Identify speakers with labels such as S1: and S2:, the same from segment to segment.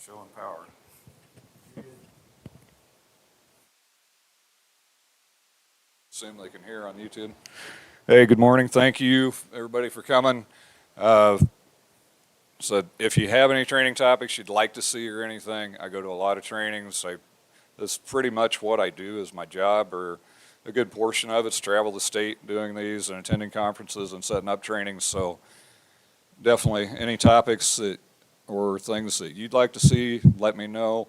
S1: Showing power. Assume they can hear on YouTube. Hey, good morning. Thank you, everybody, for coming. So if you have any training topics you'd like to see or anything, I go to a lot of trainings. That's pretty much what I do as my job, or a good portion of it's travel the state doing these and attending conferences and setting up trainings. So definitely any topics or things that you'd like to see, let me know.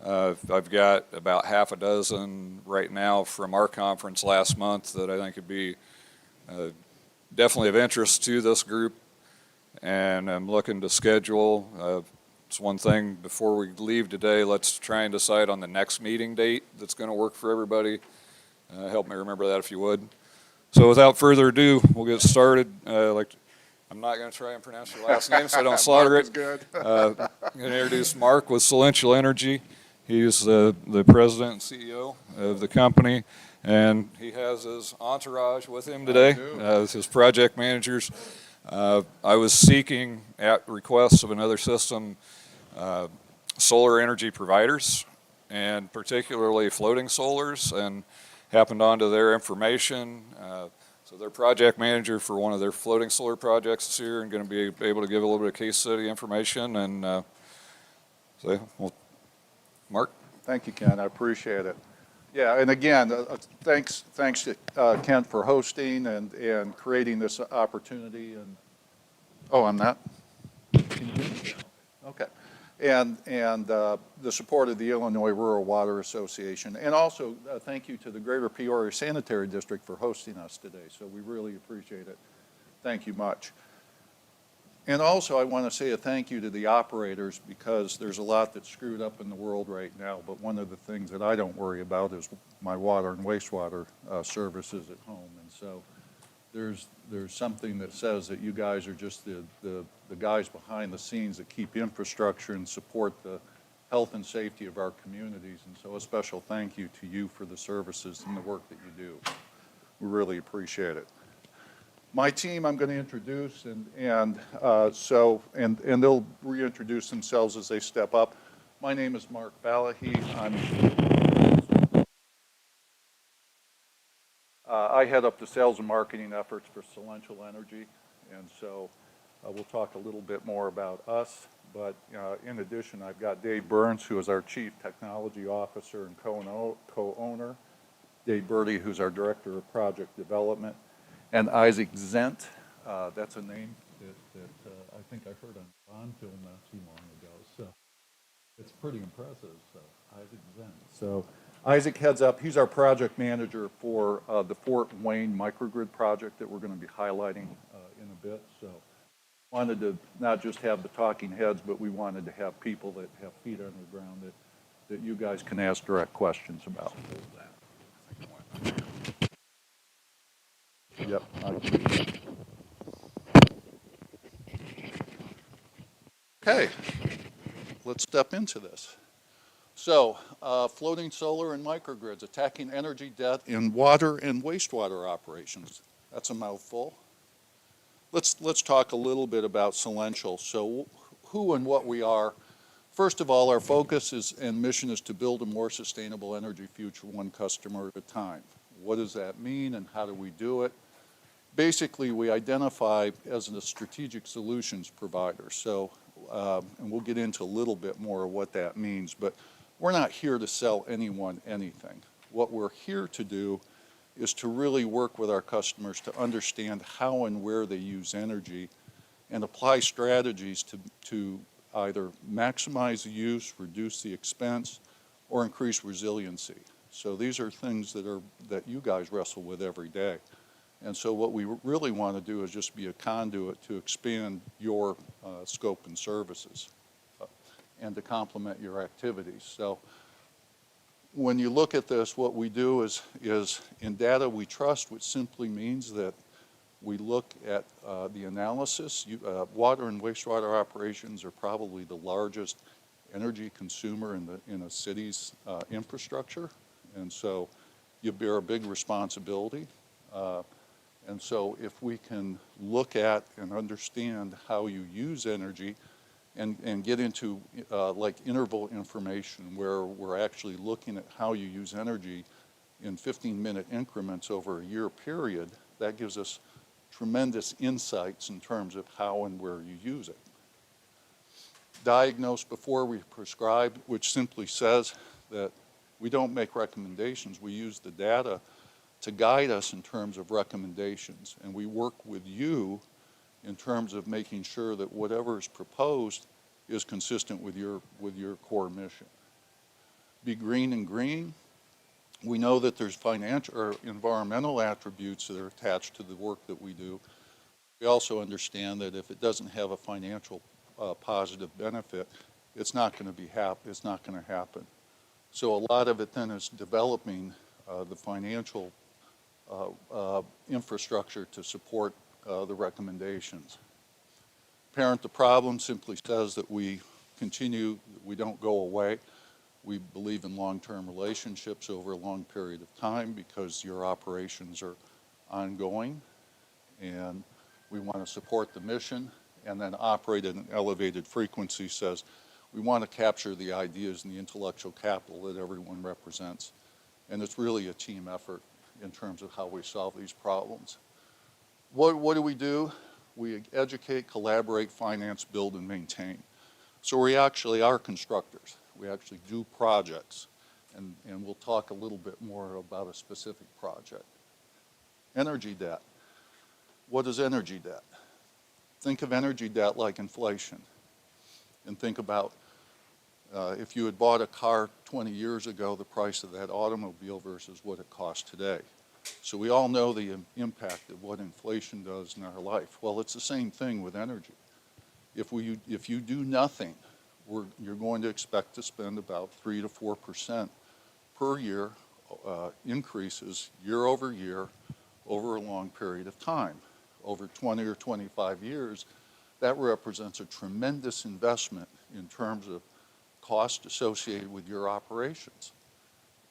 S1: I've got about half a dozen right now from our conference last month that I think would be definitely of interest to this group, and I'm looking to schedule. It's one thing before we leave today, let's try and decide on the next meeting date that's going to work for everybody. Help me remember that if you would. So without further ado, we'll get started. I'm not going to try and pronounce your last name so I don't slaughter it.
S2: Good.
S1: I'm going to introduce Mark with Solential Energy. He's the president and CEO of the company, and he has his entourage with him today, his project managers. I was seeking, at request of another system, solar energy providers, and particularly floating solars, and happened onto their information. So their project manager for one of their floating solar projects is here and going to be able to give a little bit of case study information. And Mark?
S2: Thank you, Ken. I appreciate it. Yeah, and again, thanks to Kent for hosting and creating this opportunity. And I'm not. Can you hear me? Okay. And the support of the Illinois Rural Water Association, and also thank you to the Greater Peoria Sanitary District for hosting us today. So we really appreciate it. Thank you much. And also I want to say a thank you to the operators, because there's a lot that's screwed up in the world right now, but one of the things that I don't worry about is my water and wastewater services at home. And so there's something that says that you guys are just the guys behind the scenes that keep infrastructure and support the health and safety of our communities. And so a special thank you to you for the services and the work that you do. We really appreciate it. My team I'm going to introduce, and they'll reintroduce themselves as they step up. My name is Mark Balahy. I head up the sales and marketing efforts for Solential Energy, and so we'll talk a little bit more about us. But in addition, I've got Dave Burns, who is our Chief Technology Officer and co-owner, Dave Birdie, who's our Director of Project Development, and Isaac Zent. That's a name that I think I heard on a Bond film not too long ago, so it's pretty impressive. So Isaac Zent. So Isaac heads up, he's our project manager for the Fort Wayne microgrid project that we're going to be highlighting in a bit. So wanted to not just have the talking heads, but we wanted to have people that have feet on the ground that you guys can ask direct questions about. Yep. Okay, let's step into this. So, floating solar and microgrids, attacking energy debt in water and wastewater operations. That's a mouthful. Let's talk a little bit about Solential. So, who and what we are. First of all, our focus and mission is to build a more sustainable energy future, one customer at a time. What does that mean, and how do we do it? Basically, we identify as a strategic solutions provider. So, and we'll get into a little bit more of what that means, but we're not here to sell anyone anything. What we're here to do is to really work with our customers to understand how and where they use energy and apply strategies to either maximize the use, reduce the expense, or increase resiliency. So these are things that you guys wrestle with every day. And so what we really want to do is just be a conduit to expand your scope and services and to complement your activities. So when you look at this, what we do is in data we trust, which simply means that we look at the analysis. Water and wastewater operations are probably the largest energy consumer in a city's infrastructure. And so you bear a big responsibility. And so if we can look at and understand how you use energy and get into like interval information where we're actually looking at how you use energy in 15-minute increments over a year period, that gives us tremendous insights in terms of how and where you use it. Diagnose before we prescribe, which simply says that we don't make recommendations. We use the data to guide us in terms of recommendations, and we work with you in terms of making sure that whatever is proposed is consistent with your core mission. Be green and green. We know that there's financial or environmental attributes that are attached to the work that we do. We also understand that if it doesn't have a financial positive benefit, it's not going to happen. So a lot of it then is developing the financial infrastructure to support the recommendations. Parent the problem simply says that we continue, we don't go away. We believe in long-term relationships over a long period of time because your operations are ongoing, and we want to support the mission. And then operate at an elevated frequency says we want to capture the ideas and the intellectual capital that everyone represents. And it's really a team effort in terms of how we solve these problems. What do? We educate, collaborate, finance, build, and maintain. So we actually are constructors. We actually do projects, and we'll talk a little bit more about a specific project. Energy debt. What is energy debt? Think of energy debt like inflation, and think about if you had bought a car 20 years ago, the price of that automobile versus what it costs today. So we all know the impact of what inflation does in our life. Well, it's the same thing with energy. If you do nothing, you're going to expect to spend about 3 to 4% per year increases year over year over a long period of time. Over 20 or 25 years, that represents a tremendous investment in terms of cost associated with your operations.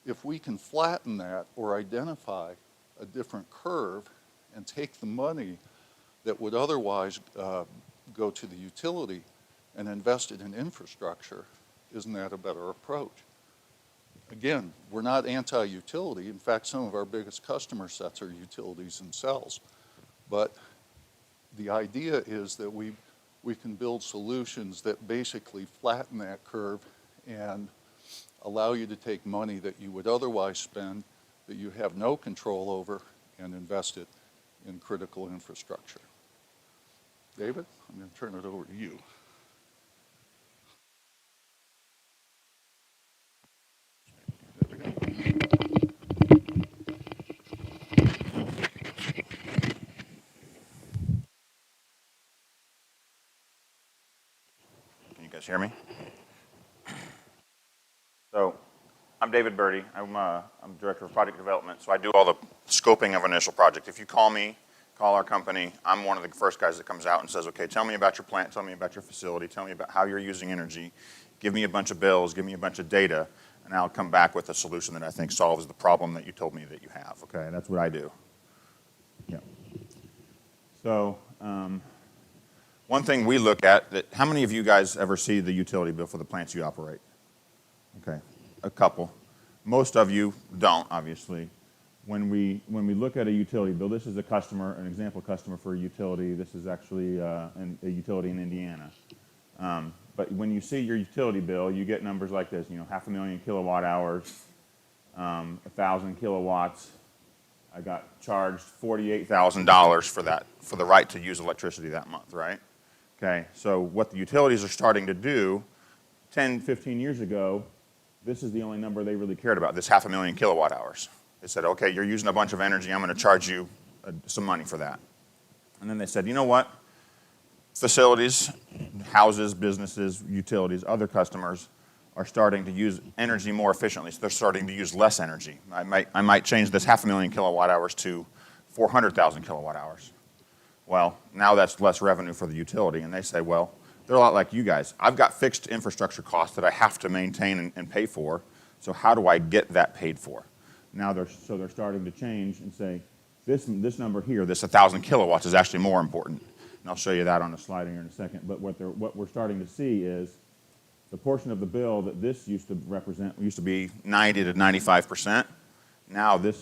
S2: If we can flatten that or identify a different curve and take the money that would otherwise go to the utility and invest it in infrastructure, isn't that a better approach? Again, we're not anti-utility. In fact, some of our biggest customer sets are utilities themselves. But the idea is that we can build solutions that basically flatten that curve and allow you to take money that you would otherwise spend that you have no control over and invest it in critical infrastructure. David, I'm going to turn it over to you.
S3: Can you guys hear me? So, I'm David Birdie. I'm Director of Project Development, so I do all the scoping of an initial project. If you call our company, I'm one of the first guys that comes out and says, okay, tell me about your plant, tell me about your facility, tell me about how you're using energy, give me a bunch of bills, give me a bunch of data, and I'll come back with a solution that I think solves the problem that you told me that you have, okay? That's what I do. Yeah. So, one thing we look at, how many of you guys ever see the utility bill for the plants you operate? Okay, a couple. Most of you don't, obviously. When we look at a utility bill, this is a customer, an example customer for a utility. This is actually a utility in Indiana. But when you see your utility bill, you get numbers like this, 500,000 kilowatt hours, 1,000 kilowatts. I got charged $48,000 for that, for the right to use electricity that month, right? Okay, so what the utilities are starting to do, 10, 15 years ago, this is the only number they really cared about, this 500,000 kilowatt hours. They said, okay, you're using a bunch of energy, I'm going to charge you some money for that. And then they said, you know what? Facilities, houses, businesses, utilities, other customers are starting to use energy more efficiently, so they're starting to use less energy. I might change this 500,000 kilowatt hours to 400,000 kilowatt hours. Well, now that's less revenue for the utility, and they say, well, they're a lot like you guys. I've got fixed infrastructure costs that I have to maintain and pay for, so how do I get that paid for? Now they're starting to change and say, this number here, this 1,000 kilowatts is actually more important. and I'll show you that on a slide here in a second. But what we're starting to see is the portion of the bill that this used to represent used to be 90 to 95%. Now the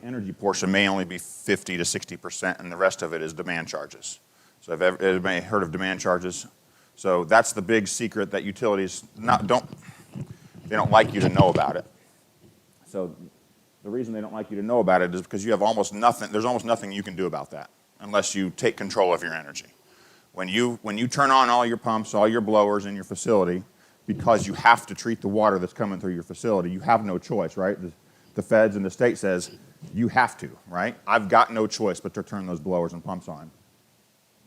S3: energy portion may only be 50 to 60%, and the rest of it is demand charges. So have everybody heard of demand charges? So that's the big secret that utilities don't like you to know about it. So the reason they don't like you to know about it is because you have almost nothing. There's almost nothing you can do about that unless you take control of your energy. When you turn on all your pumps, all your blowers in your facility, because you have to treat the water that's coming through your facility, you have no choice, right? The feds and the state says you have to, right? I've got no choice but to turn those blowers and pumps on.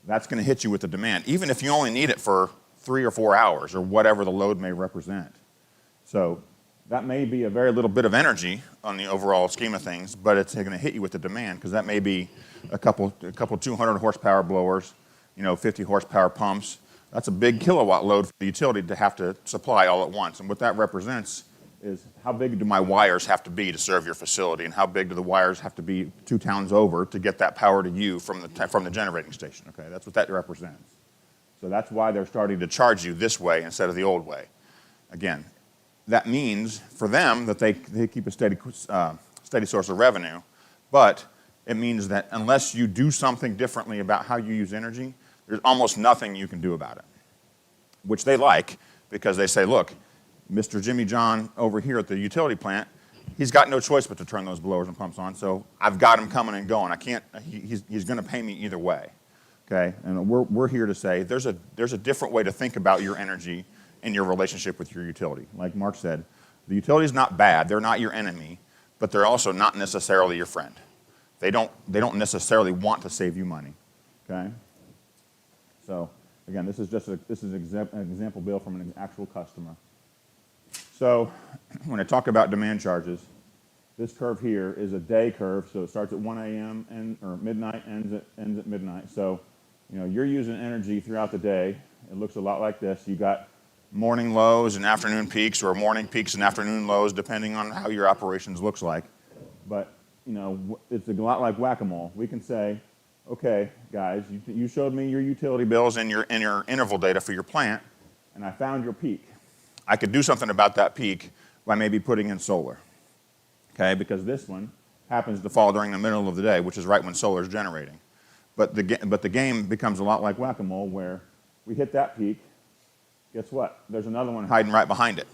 S3: That's going to hit you with the demand, even if you only need it for 3 or 4 hours or whatever the load may represent. So that may be a very little bit of energy on the overall scheme of things, but it's going to hit you with the demand because that may be a couple 200 horsepower blowers, 50 horsepower pumps. That's a big kilowatt load for the utility to have to supply all at once. And what that represents is how big do my wires have to be to serve your facility, and how big do the wires have to be 2 towns over to get that power to you from the generating station. Okay, that's what that represents. So that's why they're starting to charge you this way instead of the old way. Again, that means for them that they keep a steady source of revenue, but it means that unless you do something differently about how you use energy, there's almost nothing you can do about it, which they like because they say, look, Mr. Jimmy John over here at the utility plant, he's got no choice but to turn those blowers and pumps on, so I've got him coming and going. He's going to pay me either way, okay? And we're here to say there's a different way to think about your energy and your relationship with your utility. Like Mark said, the utility's not bad, they're not your enemy, but they're also not necessarily your friend. They don't necessarily want to save you money, okay? So again, this is an example bill from an actual customer. So when I talk about demand charges, this curve here is a day curve, so it starts at 1 a.m. or midnight, ends at midnight. So you're using energy throughout the day. It looks a lot like this. You got morning lows and afternoon peaks, or morning peaks and afternoon lows, depending on how your operations looks like. But it's a lot like whack-a-mole. We can say, okay, guys, you showed me your utility bills and your interval data for your plant, and I found your peak. I could do something about that peak by maybe putting in solar, okay? Because this one happens to fall during the middle of the day, which is right when solar is generating. But the game becomes a lot like whack-a-mole, where we hit that peak. Guess what? There's another one hiding right behind it.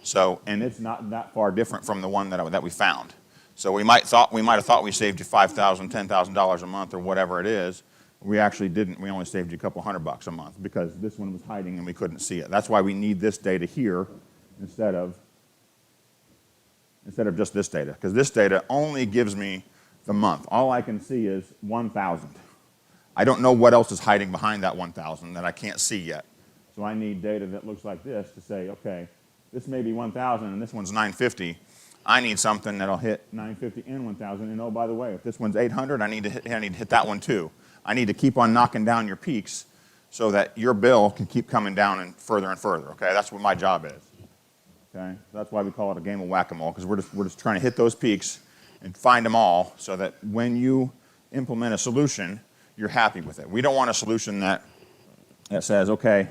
S3: So, and it's not that far different from the one that we found. So we might have thought we saved you $5,000, $10,000 a month, or whatever it is. We actually didn't. We only saved you a couple $100 a month because this one was hiding and we couldn't see it. That's why we need this data here instead of just this data, because this data only gives me the month. All I can see is 1,000. I don't know what else is hiding behind that 1,000 that I can't see yet. So I need data that looks like this to say, okay, this may be 1,000 and this one's 950. I need something that'll hit 950 and 1,000. And oh, by the way, if this one's 800, I need to hit that one too. I need to keep on knocking down your peaks so that your bill can keep coming down and further, okay? That's what my job is, okay? That's why we call it a game of whack-a-mole, because we're just trying to hit those peaks and find them all so that when you implement a solution, you're happy with it. We don't want a solution that says, okay,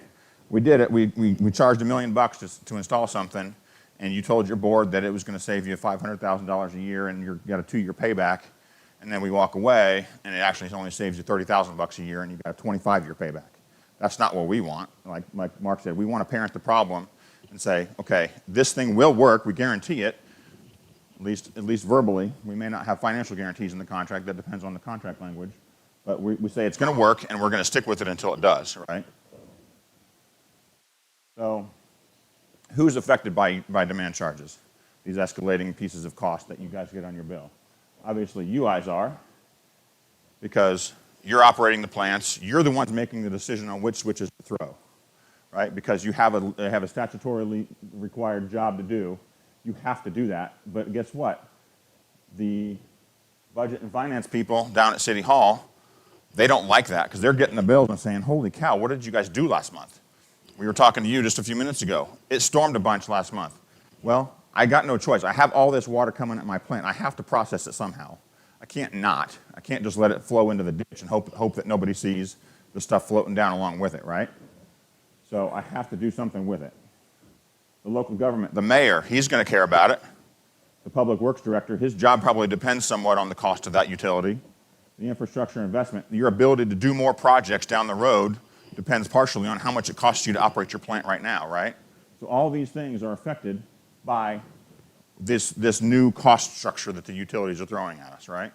S3: we did it, we charged $1 million to install something, and you told your board that it was going to save you $500,000 a year and you got a 2-year payback, and then we walk away, and it actually only saves you $30,000 a year, and you got a 25-year payback. That's not what we want. Like Mark said, we want to parent the problem and say, okay, this thing will work. We guarantee it, at least verbally. We may not have financial guarantees in the contract. That depends on the contract language. But we say it's going to work, and we're going to stick with it until it does, right? So who's affected by demand charges, these escalating pieces of cost that you guys get on your bill? Obviously, you guys are, because you're operating the plants. You're the ones making the decision on which switches to throw, right? Because you have a statutorily required job to do. You have to do that. But guess what? The budget and finance people down at City Hall, they don't like that because they're getting the bills and saying, holy cow, what did you guys do last month? We were talking to you just a few minutes ago. It stormed a bunch last month. Well, I got no choice. I have all this water coming at my plant. I have to process it somehow. I can't not. I can't just let it flow into the ditch and hope that nobody sees the stuff floating down along with it, right? So I have to do something with it. The local government, the mayor, he's going to care about it. The public works director, his job probably depends somewhat on the cost of that utility. The infrastructure investment, your ability to do more projects down the road depends partially on how much it costs you to operate your plant right now, right? So all these things are affected by this new cost structure that the utilities are throwing at us, right?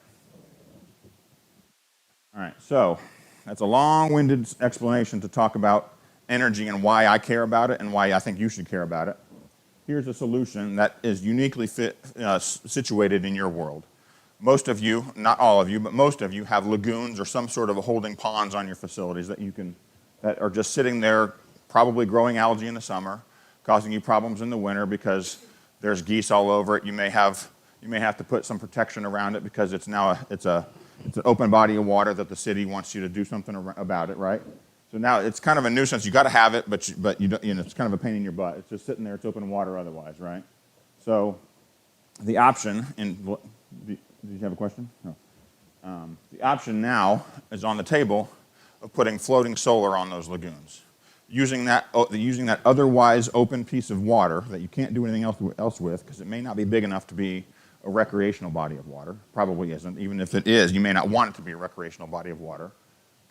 S3: All right, so that's a long-winded explanation to talk about energy and why I care about it and why I think you should care about it. Here's a solution that is uniquely situated in your world. Most of you, not all of you, but most of you have lagoons or some sort of holding ponds on your facilities that are just sitting there, probably growing algae in the summer, causing you problems in the winter because there's geese all over it. You may have to put some protection around it because it's now it's an open body of water that the city wants you to do something about it, right? So now it's kind of a nuisance. You got to have it, but you don't, it's kind of a pain in your butt. It's just sitting there. It's open water otherwise, right? So the option did you have a question? No. The option now is on the table of putting floating solar on those lagoons. Using that otherwise open piece of water that you can't do anything else with because it may not be big enough to be a recreational body of water. Probably isn't. Even if it is, you may not want it to be a recreational body of water.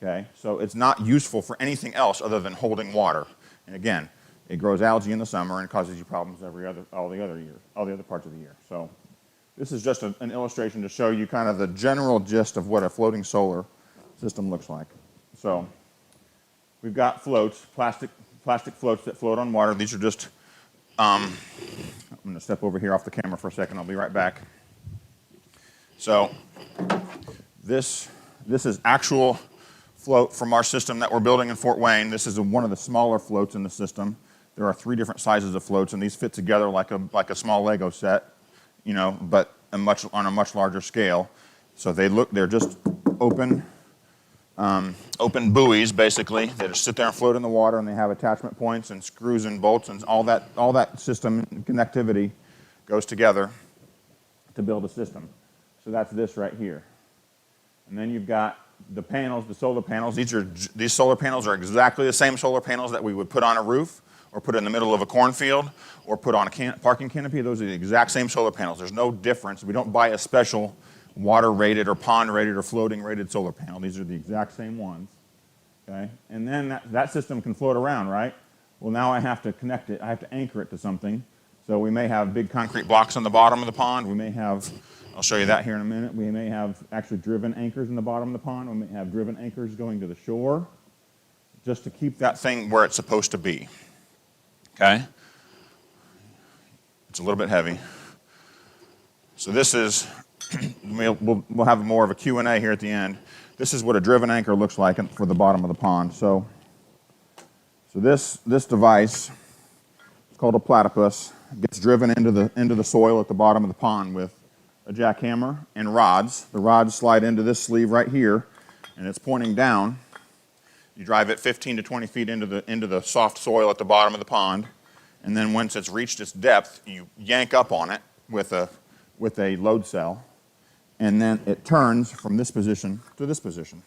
S3: Okay? So it's not useful for anything else other than holding water. And again, it grows algae in the summer and causes you problems all the other parts of the year. So this is just an illustration to show you kind of the general gist of what a floating solar system looks like. So we've got floats, plastic floats that float on water. These are just, I'm going to step over here off the camera for a second. I'll be right back. So this is actual float from our system that we're building in Fort Wayne. This is one of the smaller floats in the system. There are 3 different sizes of floats, and these fit together like a small Lego set, but on a much larger scale. So they're just open buoys, basically. They just sit there and float in the water, and they have attachment points and screws and bolts, and all that system connectivity goes together to build a system. So that's this right here. And then you've got the panels, the solar panels. These solar panels are exactly the same solar panels that we would put on a roof or put in the middle of a cornfield or put on a parking canopy. Those are the exact same solar panels. There's no difference. We don't buy a special water-rated or pond-rated or floating-rated solar panel. These are the exact same ones. Okay? And then that system can float around, right? Well, now I have to connect it. I have to anchor it to something. So we may have big concrete blocks on the bottom of the pond. We may have, I'll show you that here in a minute. We may have actually driven anchors in the bottom of the pond. We may have driven anchors going to the shore just to keep that thing where it's supposed to be. Okay? It's a little bit heavy. So this is, we'll have more of a Q&A here at the end. This is what a driven anchor looks like for the bottom of the pond. So this device, it's called a platypus. It gets driven into the soil at the bottom of the pond with a jackhammer and rods. The rods slide into this sleeve right here, and it's pointing down. You drive it 15 to 20 feet into the soft soil at the bottom of the pond, and then once it's reached its depth, you yank up on it with a load cell, and then it turns from this position to this position.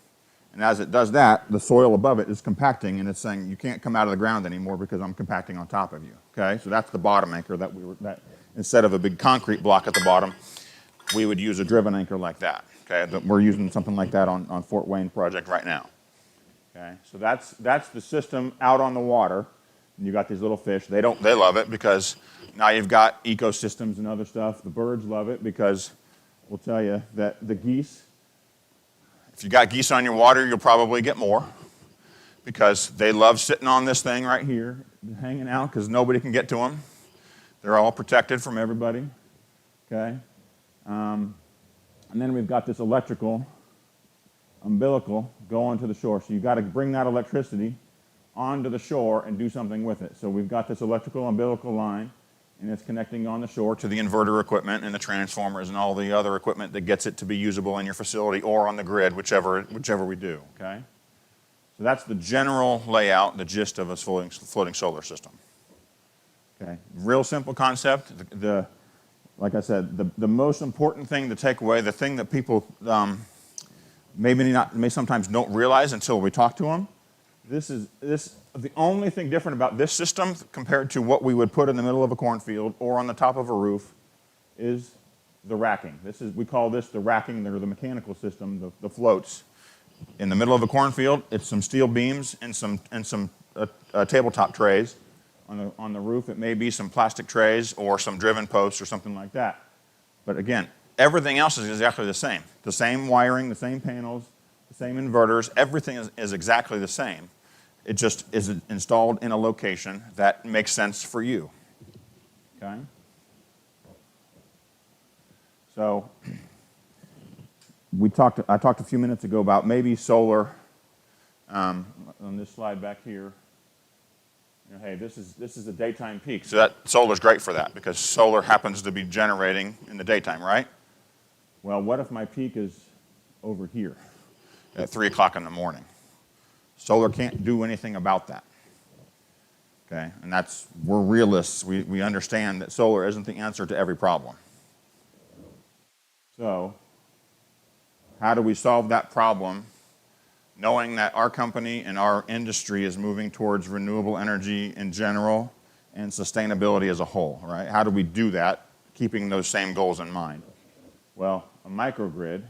S3: And as it does that, the soil above it is compacting, and it's saying, you can't come out of the ground anymore because I'm compacting on top of you. Okay? So that's the bottom anchor that instead of a big concrete block at the bottom, we would use a driven anchor like that. Okay? We're using something like that on Fort Wayne project right now. Okay? So that's the system out on the water. And you got these little fish. They love it because now you've got ecosystems and other stuff. The birds love it because we'll tell you that the geese, if you got geese on your water, you'll probably get more because they love sitting on this thing right here, hanging out because nobody can get to them. They're all protected from everybody. Okay? And then we've got this electrical umbilical going to the shore. So you've got to bring that electricity onto the shore and do something with it. So we've got this electrical umbilical line, and it's connecting on the shore to the inverter equipment and the transformers and all the other equipment that gets it to be usable in your facility or on the grid, whichever we do. Okay? So that's the general layout, the gist of a floating solar system. Okay? Real simple concept. Like I said, the most important thing to take away, the thing that people may sometimes don't realize until we talk to them. The only thing different about this system compared to what we would put in the middle of a cornfield or on the top of a roof is the racking. We call this the racking, or the mechanical system, the floats. In the middle of a cornfield, it's some steel beams and some tabletop trays. On the roof, it may be some plastic trays or some driven posts or something like that. But again, everything else is exactly the same. The same wiring, the same panels, the same inverters, everything is exactly the same. It just is installed in a location that makes sense for you. Okay? So I talked a few minutes ago about maybe solar on this slide back here. You know, hey, this is a daytime peak. So that solar's great for that because solar happens to be generating in the daytime, right? Well, what if my peak is over here at 3 o'clock in the morning? Solar can't do anything about that. Okay, and we're realists. We understand that solar isn't the answer to every problem. So, how do we solve that problem, knowing that our company and our industry is moving towards renewable energy in general and sustainability as a whole, right? How do we do that, keeping those same goals in mind? Well, a microgrid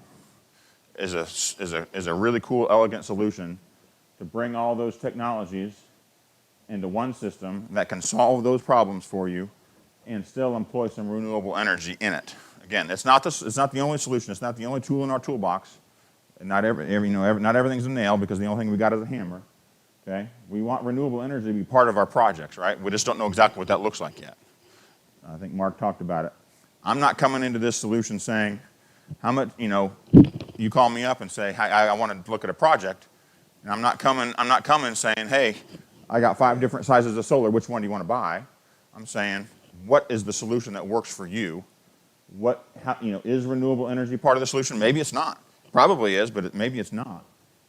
S3: is a really cool, elegant solution to bring all those technologies into one system that can solve those problems for you and still employ some renewable energy in it. Again, it's not the only solution. It's not the only tool in our toolbox. And not everything's a nail because the only thing we got is a hammer. Okay? We want renewable energy to be part of our projects, right? We just don't know exactly what that looks like yet. I think Mark talked about it. I'm not coming into this solution saying, how much, you call me up and say, hey, I want to look at a project. And I'm not coming saying, hey, I got 5 different sizes of solar, which one do you want to buy? I'm saying, what is the solution that works for you? Is renewable energy part of the solution? Maybe it's not. Probably is, but maybe it's not.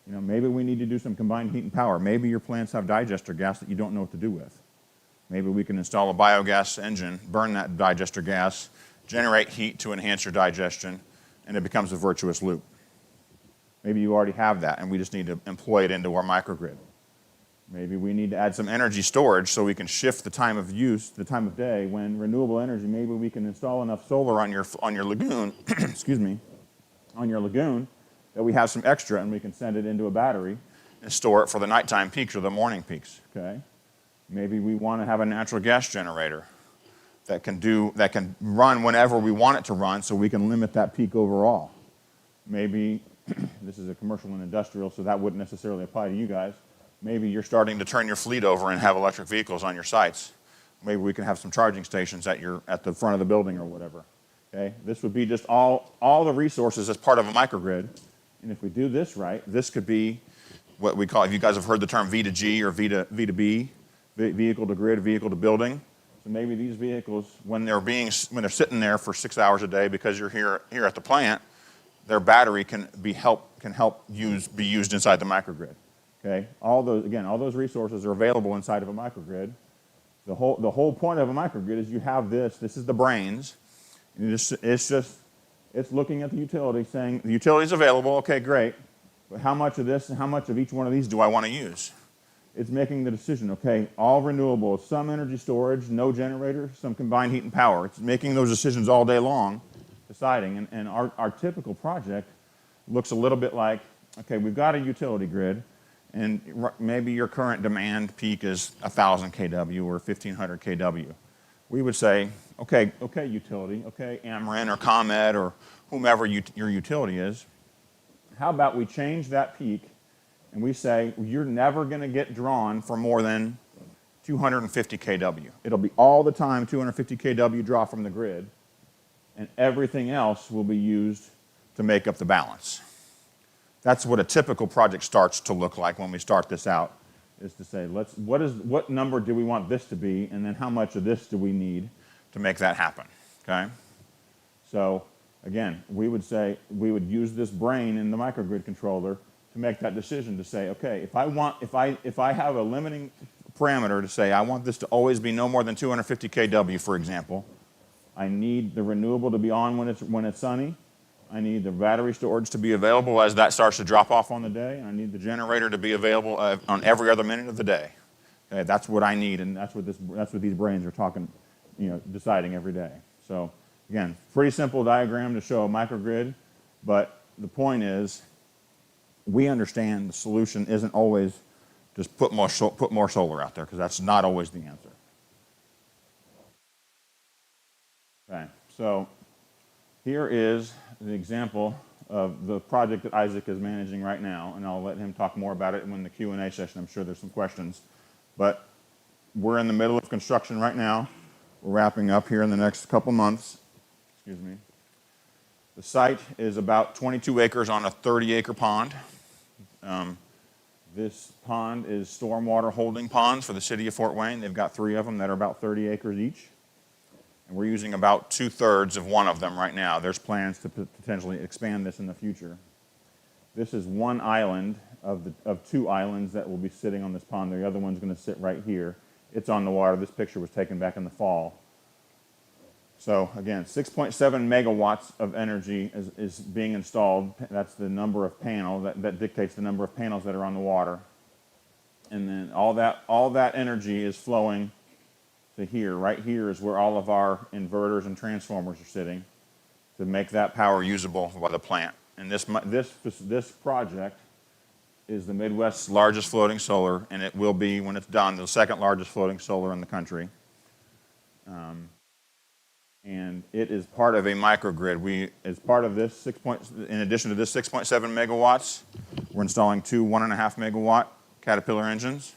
S3: Maybe we need to do some combined heat and power. Maybe your plants have digester gas that you don't know what to do with. Maybe we can install a biogas engine, burn that digester gas, generate heat to enhance your digestion, and it becomes a virtuous loop. Maybe you already have that, and we just need to employ it into our microgrid. Maybe we need to add some energy storage so we can shift the time of use, the time of day, when renewable energy, maybe we can install enough solar on your lagoon, excuse me, on your lagoon, that we have some extra and we can send it into a battery and store it for the nighttime peaks or the morning peaks, okay? Maybe we want to have a natural gas generator that can run whenever we want it to run so we can limit that peak overall. Maybe, this is a commercial and industrial, so that wouldn't necessarily apply to you guys. Maybe you're starting to turn your fleet over and have electric vehicles on your sites. Maybe we can have some charging stations at the front of the building or whatever. Okay? This would be just all the resources as part of a microgrid. And if we do this right, this could be what we call, if you guys have heard the term V2G or V2B, vehicle to grid, vehicle to building. So maybe these vehicles, when they're sitting there for 6 hours a day because you're here at the plant, their battery can be used inside the microgrid. Okay? All those resources are available inside of a microgrid. The whole point of a microgrid is you have this is the brains. And it's looking at the utility saying, the utility's available, okay, great. But how much of this and how much of each one of these do I want to use? It's making the decision, okay, all renewables, some energy storage, no generator, some combined heat and power. It's making those decisions all day long, deciding. And our typical project looks a little bit like, okay, we've got a utility grid, and maybe your current demand peak is 1,000 kW or 1,500 kW. We would say, okay, utility, okay, Ameren or ComEd or whomever your utility is, how about we change that peak and we say you're never going to get drawn for more than 250 kW. It'll be all the time 250 kW draw from the grid, and everything else will be used to make up the balance. That's what a typical project starts to look like when we start this out, is to say, what number do we want this to be, and then how much of this do we need to make that happen, okay? So, again, we would use this brain in the microgrid controller to make that decision to say, okay, if I have a limiting parameter to say I want this to always be no more than 250 kW, for example, I need the renewable to be on when it's sunny, I need the battery storage to be available as that starts to drop off on the day. I need the generator to be available on every other minute of the day. Okay, that's what I need, and that's what these brains are talking, deciding every day. So again, pretty simple diagram to show a microgrid, but the point is, we understand the solution isn't always just put more solar out there, because that's not always the answer. Okay, so here is the example of the project that Isaac is managing right now, and I'll let him talk more about it in the Q&A session. I'm sure there's some questions. But we're in the middle of construction right now. We're wrapping up here in the next couple months. Excuse me. The site is about 22 acres on a 30-acre pond. This pond is stormwater holding ponds for the city of Fort Wayne. They've got 3 of them that are about 30 acres each. And we're using about 2/3 of one of them right now. There's plans to potentially expand this in the future. This is one island of 2 islands that will be sitting on this pond. The other one's going to sit right here. It's on the water. This picture was taken back in the fall. So again, 6.7 megawatts of energy is being installed. That's the number of panels, that dictates the number of panels that are on the water. And then all that energy is flowing to here. Right here is where all of our inverters and transformers are sitting to make that power usable by the plant. And this project is the Midwest's largest floating solar, and it will be, when it's done, the 2nd largest floating solar in the country. And it is part of a microgrid. As part of this, in addition to this 6.7 megawatts, we're installing 2 1.5 megawatt Caterpillar engines.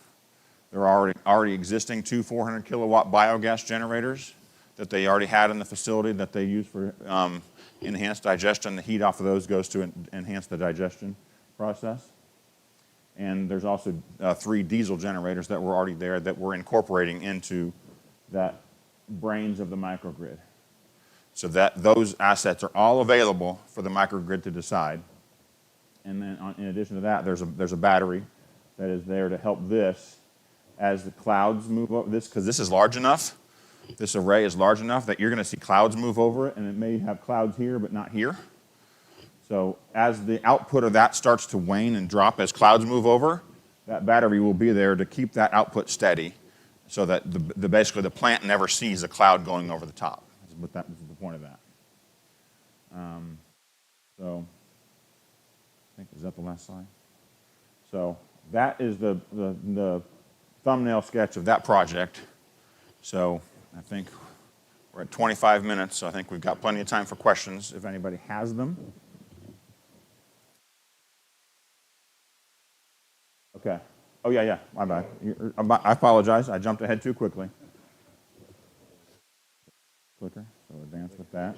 S3: There are already existing 2 400 kilowatt biogas generators that they already had in the facility that they use for enhanced digestion. The heat off of those goes to enhance the digestion process. And there's also 3 diesel generators that were already there that we're incorporating into that brains of the microgrid. So that those assets are all available for the microgrid to decide. And then in addition to that, there's a battery that is there to help this as the clouds move over this, because this is large enough, this array is large enough that you're going to see clouds move over it, and it may have clouds here but not here. So as the output of that starts to wane and drop as clouds move over, that battery will be there to keep that output steady so that basically the plant never sees a cloud going over the top. This is the point of that. So I think, is that the last slide? So that is the thumbnail sketch of that project. So I think we're at 25 minutes, so I think we've got plenty of time for questions if anybody has them. Okay. Oh, yeah, my bad. I apologize. I jumped ahead too quickly. Clicker, so advance with that.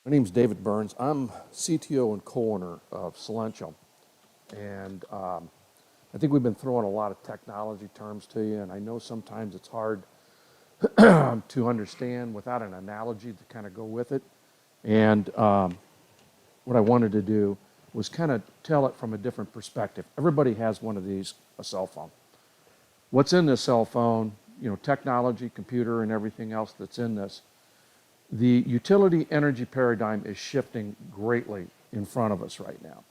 S4: My name's David Burns. I'm CTO and co-owner of Silentium. And I think we've been throwing a lot of technology terms to you, and I know sometimes it's hard to understand without an analogy to kind of go with it. And what I wanted to do was kind of tell it from a different perspective. Everybody has one of these, a cell phone. What's in this cell phone, technology, computer, and everything else that's in this, the utility energy paradigm is shifting greatly in front of us right now.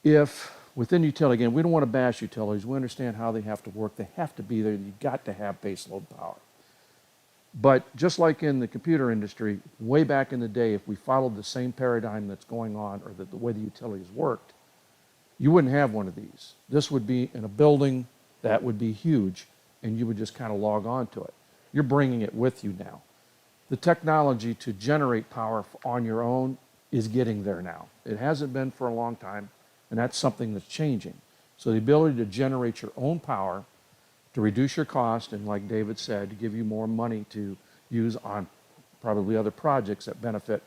S4: If within utility, again, we don't want to bash utilities. We understand how they have to work. They have to be there. You've got to have baseload power. But just like in the computer industry, way back in the day, if we followed the same paradigm that's going on, or the way the utilities worked, you wouldn't have one of these. This would be in a building that would be huge, and you would just kind of log on to it. You're bringing it with you now. The technology to generate power on your own is getting there now. It hasn't been for a long time, and that's something that's changing. So the ability to generate your own power, to reduce your cost, and like David said, to give you more money to use on probably other projects that benefit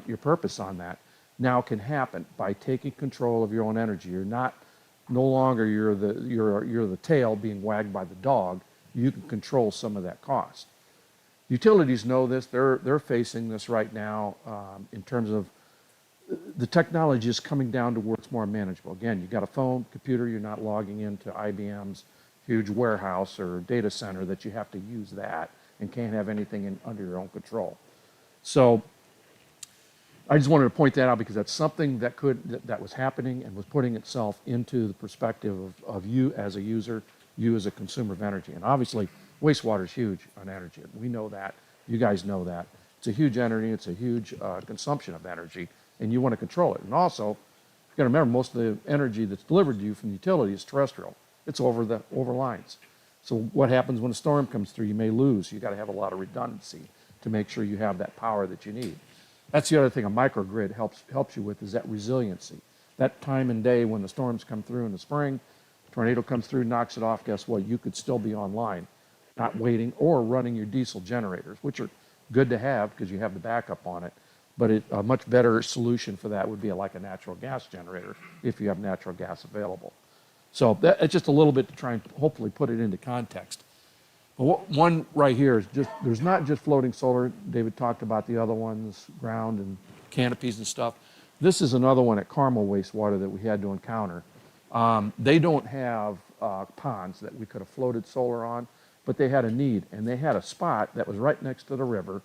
S4: your purpose on that, now can happen by taking control of your own energy. No longer you're the tail being wagged by the dog. You can control some of that cost. Utilities know this. They're facing this right now in terms of the technology is coming down to where it's more manageable. Again, you got a phone, computer, you're not logging into IBM's huge warehouse or data center that you have to use that and can't have anything under your own control. So I just wanted to point that out because that's something that was happening and was putting itself into the perspective of you as a user, you as a consumer of energy. And obviously, wastewater is huge on energy. We know that. You guys know that. It's a huge energy. It's a huge consumption of energy, and you want to control it. And also, you got to remember, most of the energy that's delivered to you from the utility is terrestrial. It's over lines. So what happens when a storm comes through? You may lose. You got to have a lot of redundancy to make sure you have that power that you need. That's the other thing a microgrid helps you with is that resiliency. That time and day when the storms come through in the spring, tornado comes through, knocks it off, guess what? You could still be online, not waiting or running your diesel generators, which are good to have because you have the backup on it. But a much better solution for that would be like a natural gas generator if you have natural gas available. So it's just a little bit to try and hopefully put it into context. But one right here is there's not just floating solar. David talked about the other ones, ground and canopies and stuff. This is another one at Carmel Wastewater that we had to encounter. They don't have ponds that we could have floated solar on, but they had a need, and they had a spot that was right next to the river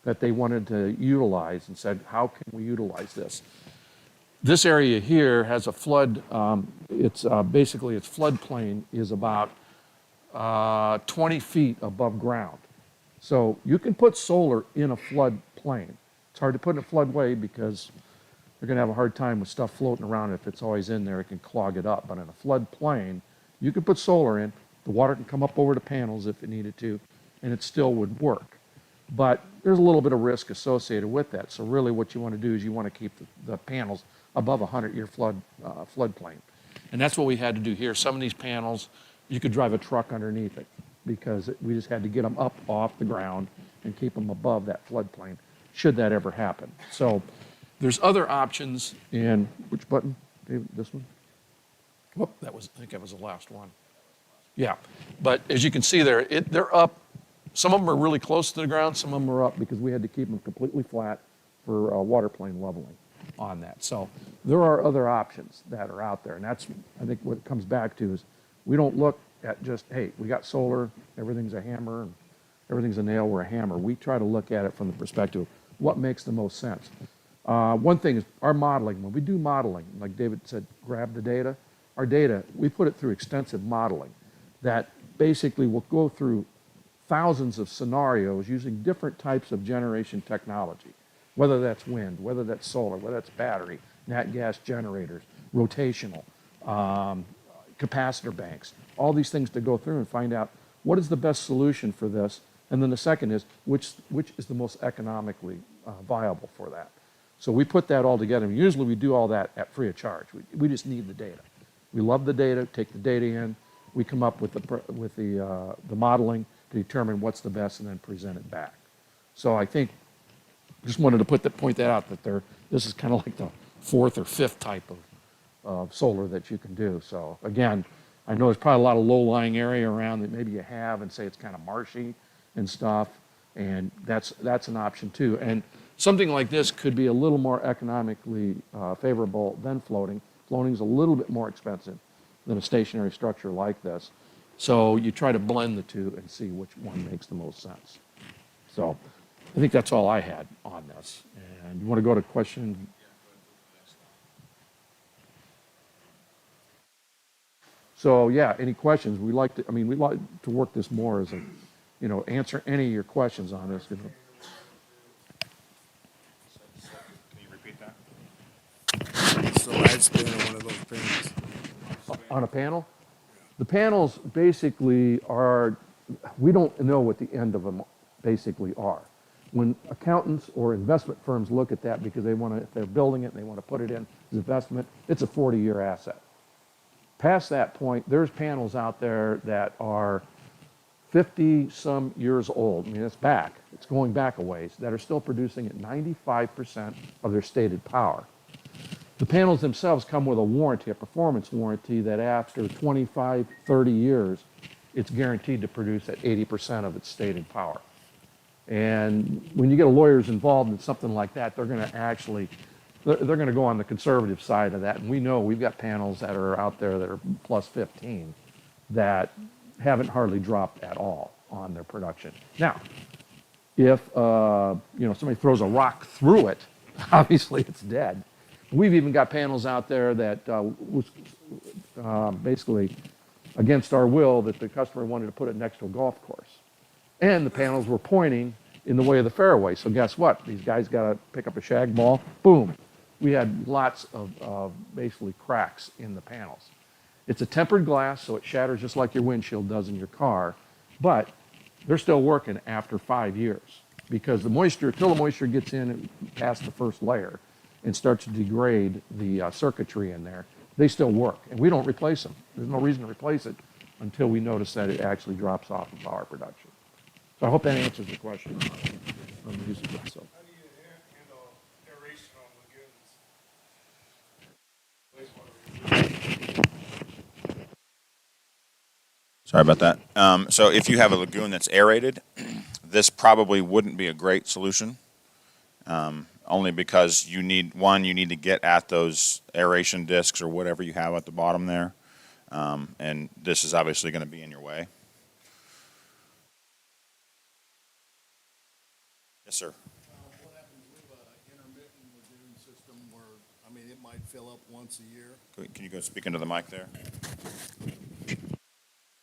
S4: that they wanted to utilize and said, how can we utilize this? This area here has a flood, basically its floodplain is about 20 feet above ground. So you can put solar in a floodplain. It's hard to put in a floodway because they're going to have a hard time with stuff floating around. If it's always in there, it can clog it up. But in a floodplain, you can put solar in. The water can come up over the panels if it needed to, and it still would work. But there's a little bit of risk associated with that. So really what you want to do is you want to keep the panels above a 100-year floodplain. And that's what we had to do here. Some of these panels, you could drive a truck underneath it because we just had to get them up off the ground and keep them above that floodplain, should that ever happen. So there's other options in, which button, David, this one? Whoop, I think that was the last one. Yeah, but as you can see there, they're up. Some of them are really close to the ground, some of them are up because we had to keep them completely flat for water plane leveling on that. So there are other options that are out there, and that's, I think what it comes back to is we don't look at just, hey, we got solar, everything's a hammer, and everything's a nail, we're a hammer. We try to look at it from the perspective of what makes the most sense. One thing is our modeling. When we do modeling, like David said, grab the data. Our data, we put it through extensive modeling that basically will go through thousands of scenarios using different types of generation technology, whether that's wind, whether that's solar, whether that's battery, nat gas generators, rotational, capacitor banks, all these things to go through and find out what is the best solution for this. And then the second is which is the most economically viable for that. So we put that all together. And usually we do all that at free of charge. We just need the data. We love the data, take the data in, we come up with the modeling to determine what's the best and then present it back. So I think, just wanted to point that out, that this is kind of like the fourth or fifth type of solar that you can do. So again, I know there's probably a lot of low-lying area around that maybe you have and say it's kind of marshy and stuff, and that's an option too. And something like this could be a little more economically favorable than floating. Floating is a little bit more expensive than a stationary structure like this. So you try to blend the two and see which one makes the most sense. So I think that's all I had on this. And you want to go to question? So yeah, any questions? We'd like to work this more as a, answer any of your questions on this.
S3: Can you repeat that?
S5: So lifespan of one of those panels.
S4: On a panel? The panels basically are, we don't know what the end of them basically are. When accountants or investment firms look at that because if they're building it and they want to put it in as investment, it's a 40-year asset. Past that point, there's panels out there that are 50-some years old. I mean, it's going back a ways, that are still producing at 95% of their stated power. The panels themselves come with a warranty, a performance warranty, that after 25, 30 years, it's guaranteed to produce at 80% of its stated power. And when you get lawyers involved in something like that, they're going to actually, they're going to go on the conservative side of that. And we know we've got panels that are out there that are plus 15 that haven't hardly dropped at all on their production. Now, if somebody throws a rock through it, obviously it's dead. We've even got panels out there that was basically against our will, that the customer wanted to put it next to a golf course. And the panels were pointing in the way of the fairway. So guess what? These guys got to pick up a shag ball. Boom. We had lots of basically cracks in the panels. It's a tempered glass, so it shatters just like your windshield does in your car. But they're still working after 5 years, because the moisture, till the moisture gets in past the first layer and starts to degrade the circuitry in there, they still work. And we don't replace them. There's no reason to replace it until we notice that it actually drops off of power production. So I hope that answers the question on the use of it. So.
S5: How do you handle aeration on lagoons?
S3: Sorry about that. So if you have a lagoon that's aerated, this probably wouldn't be a great solution. Only because you need to get at those aeration discs or whatever you have at the bottom there. And this is obviously going to be in your way. Yes, sir.
S2: What happens with an intermittent lagoon system where, I mean, it might fill up once a year?
S3: Can you go speak into the mic there?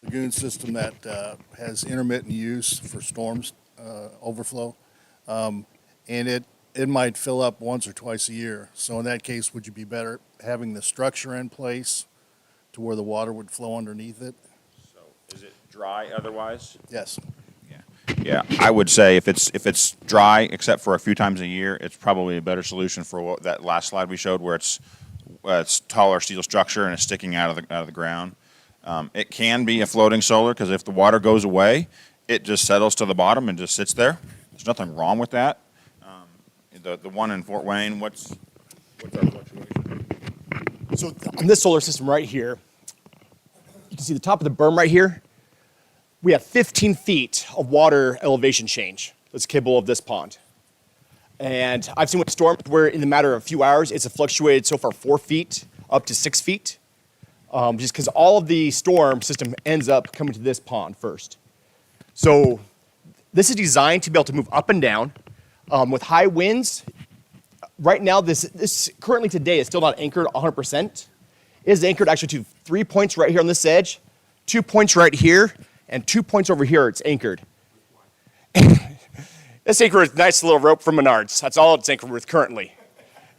S2: Lagoon system that has intermittent use for storms overflow, and it might fill up once or twice a year. So in that case, would you be better having the structure in place to where the water would flow underneath it?
S3: So is it dry otherwise?
S2: Yes.
S3: Yeah, I would say if it's dry, except for a few times a year, it's probably a better solution for that last slide we showed, where it's taller steel structure and it's sticking out of the ground. It can be a floating solar, because if the water goes away, it just settles to the bottom and just sits there. There's nothing wrong with that. The one in Fort Wayne, what's our fluctuation?
S6: So on this solar system right here, you can see the top of the berm right here. We have 15 feet of water elevation change that's capable of this pond. And I've seen with storms where in the matter of a few hours, it's fluctuated so far 4 feet up to 6 feet. Just because all of the storm system ends up coming to this pond first. So this is designed to be able to move up and down with high winds. Right now, this currently today is still not anchored 100%. It is anchored actually to 3 points right here on this edge, 2 points right here, and 2 points over here it's anchored. It's anchored with a nice little rope from Menards. That's all it's anchored with currently.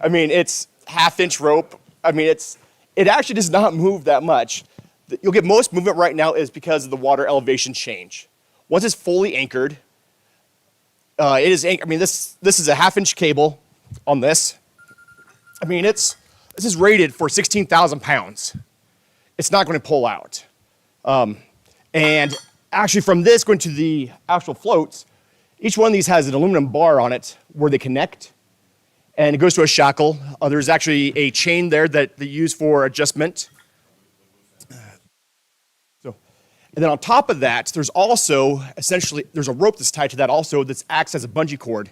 S6: I mean, it's half-inch rope. I mean, it actually does not move that much. You'll get most movement right now is because of the water elevation change. Once it's fully anchored, it is anchored. I mean, this is a half-inch cable on this. I mean, this is rated for 16,000 pounds. It's not going to pull out. And actually from this going to the actual floats, each one of these has an aluminum bar on it where they connect, and it goes to a shackle. There's actually a chain there that they use for adjustment. And then on top of that, there's also essentially, there's a rope that's tied to that also that acts as a bungee cord.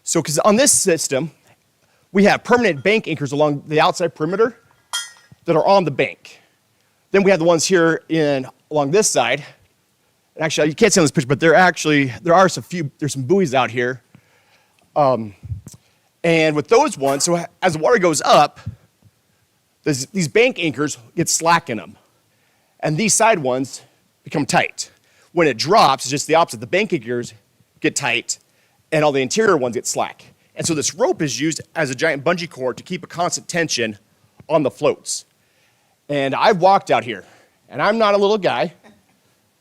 S6: So, because on this system, we have permanent bank anchors along the outside perimeter that are on the bank. Then we have the ones here along this side. And actually, you can't see on this picture, but there's some buoys out here. And with those ones, so as the water goes up, these bank anchors get slack in them. And these side ones become tight. When it drops, it's just the opposite. The bank anchors get tight, and all the interior ones get slack. And so this rope is used as a giant bungee cord to keep a constant tension on the floats. And I've walked out here, and I'm not a little guy.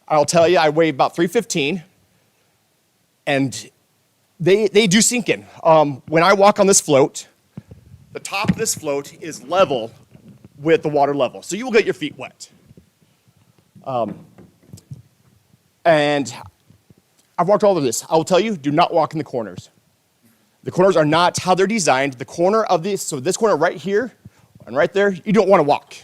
S6: I'll tell you, I weigh about 315, and they do sink in. When I walk on this float, the top of this float is level with the water level, so you will get your feet wet. And I've walked all over this. I will tell you, do not walk in the corners. The corners are not how they're designed. The corner of this, so this corner right here, And right there, you don't want to walk.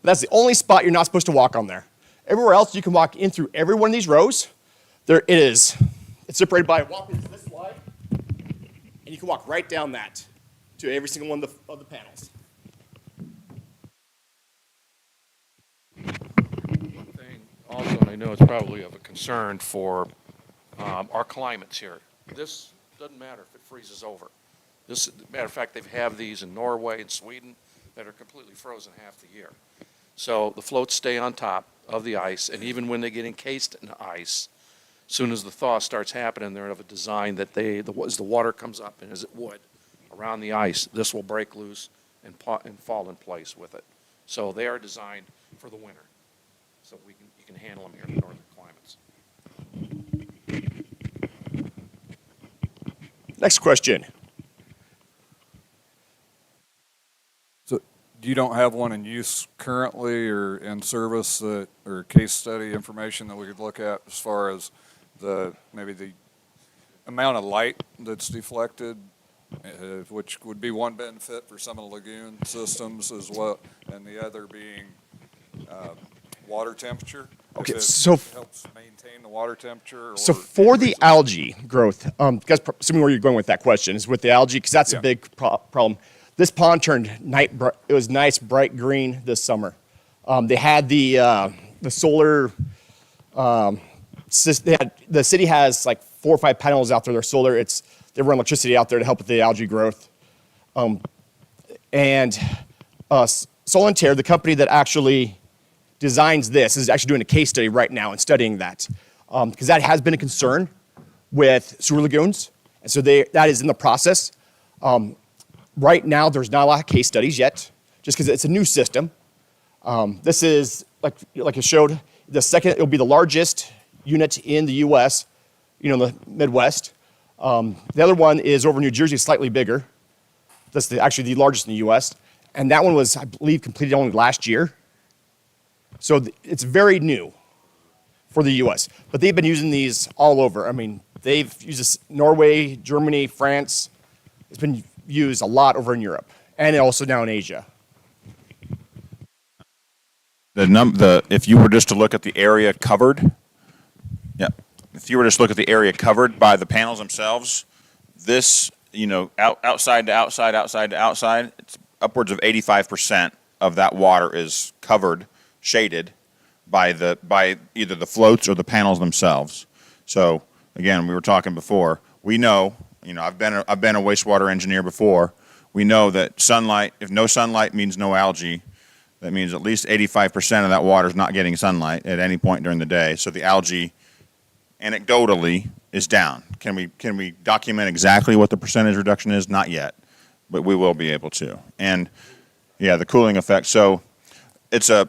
S6: That's the only spot you're not supposed to walk on there. Everywhere else, you can walk in through every one of these rows. There it is. It's separated by walking this slide, and you can walk right down that to every single one of the panels.
S4: One thing also, and I know it's probably of a concern for our climates here. This doesn't matter if it freezes over. Matter of fact, they have these in Norway and Sweden that are completely frozen half the year. So the floats stay on top of the ice, and even when they get encased in ice, as soon as the thaw starts happening, they're of a design that as the water comes up, and as it would, around the ice, this will break loose and fall in place with it. So they are designed for the winter. So you can handle them here in the northern climates.
S6: Next question.
S1: So you don't have one in use currently or in service or case study information that we could look at as far as maybe the amount of light that's deflected, which would be one benefit for some of the lagoon systems as well, and the other being water temperature.
S6: Okay,
S1: If it
S6: so
S1: helps maintain the water temperature.
S6: So
S1: or
S6: for the
S1: increase it.
S6: algae growth, guys, assuming where you're going with that question is with the algae, because that's
S1: Yeah.
S6: a big problem. This pond turned it was nice bright green this summer. They had the solar. The city has like 4 or 5 panels out there. They're solar. They run electricity out there to help with the algae growth. Solanter, the company that actually designs this, is actually doing a case study right now and studying that, because that has been a concern with sewer lagoons, and so that is in the process. Right now, there's not a lot of case studies yet, just because it's a new system. This is like it showed. The second, it'll be the largest unit in the U.S., in the Midwest. The other one is over New Jersey, slightly bigger. That's actually the largest in the U.S., and that one was, I believe, completed only last year. So it's very new for the U.S., but they've been using these all over. I mean, they've used this Norway, Germany, France. It's been used a lot over in Europe and also now in Asia.
S3: If you were just to look at the area covered, if you were just to look at the area covered by the panels themselves, this, outside to outside, outside to outside, it's upwards of 85% of that water is covered, shaded by either the floats or the panels themselves. So again, we were talking before. We know, I've been a wastewater engineer before. We know that sunlight, if no sunlight means no algae, that means at least 85% of that water is not getting sunlight at any point during the day. So the algae, anecdotally, is down. Can we document exactly what the percentage reduction is? Not yet, but we will be able to. And yeah, the cooling effect. So I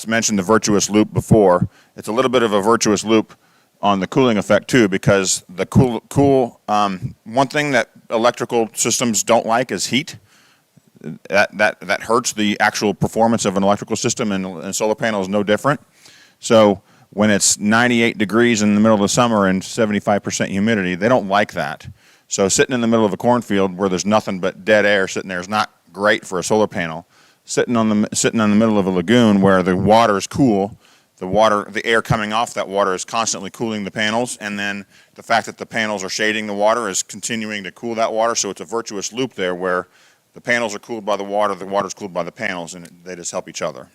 S3: mentioned the virtuous loop before. It's a little bit of a virtuous loop on the cooling effect too, because the one thing that electrical systems don't like is heat. That hurts the actual performance of an electrical system, and solar panel is no different. So when it's 98 degrees in the middle of the summer and 75% humidity, they don't like that. So sitting in the middle of a cornfield where there's nothing but dead air sitting there is not great for a solar panel. Sitting on the middle of a lagoon where the water is cool, the air coming off that water is constantly cooling the panels, and then the fact that the panels are shading the water is continuing to cool that water. So it's a virtuous loop there where the panels are cooled by the water's cooled by the panels, and they just help each other.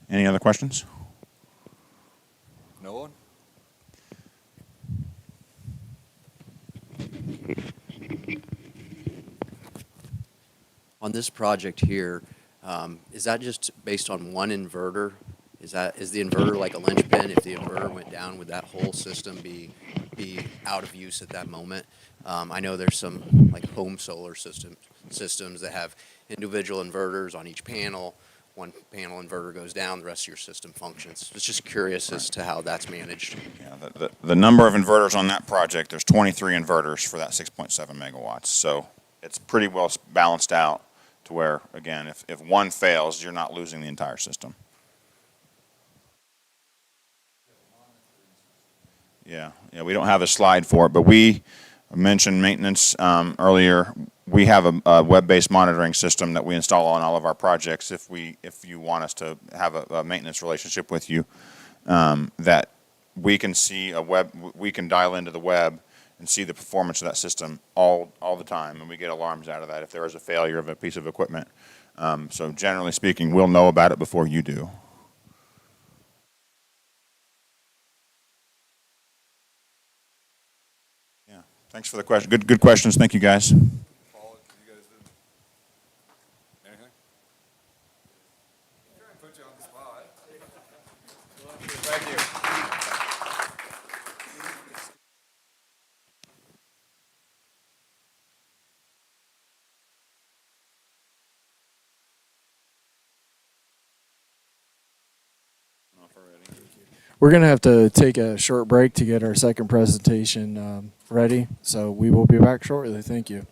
S3: Any other questions?
S1: No one?
S7: On this project here, is that just based on one inverter? Is the inverter like a linchpin? If the inverter went down, would that whole system be out of use at that moment? I know there's some like home solar systems that have individual inverters on each panel. One panel inverter goes down, the rest of your system functions. It's just curious as to how that's managed.
S3: Yeah, the number of inverters on that project, there's 23 inverters for that 6.7 megawatts. So it's pretty well balanced out to where, again, if one fails, you're not losing the entire system. Yeah, we don't have a slide for it, but we mentioned maintenance earlier. We have a web-based monitoring system that we install on all of our projects if you want us to have a maintenance relationship with you, that we can see we can dial into the web and see the performance of that system all the time, and we get alarms out of that if there is a failure of a piece of equipment. So generally speaking, we'll know about it before you do. Yeah, thanks for the question. Good questions. Thank you, guys.
S1: Paul, you guys did anything? Try and put you on the spot. Thank you.
S8: We're going to have to take a short break to get our second presentation ready, so we will be back shortly. Thank you.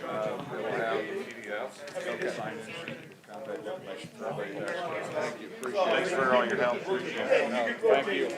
S3: Thanks for all your help.
S1: Thank you.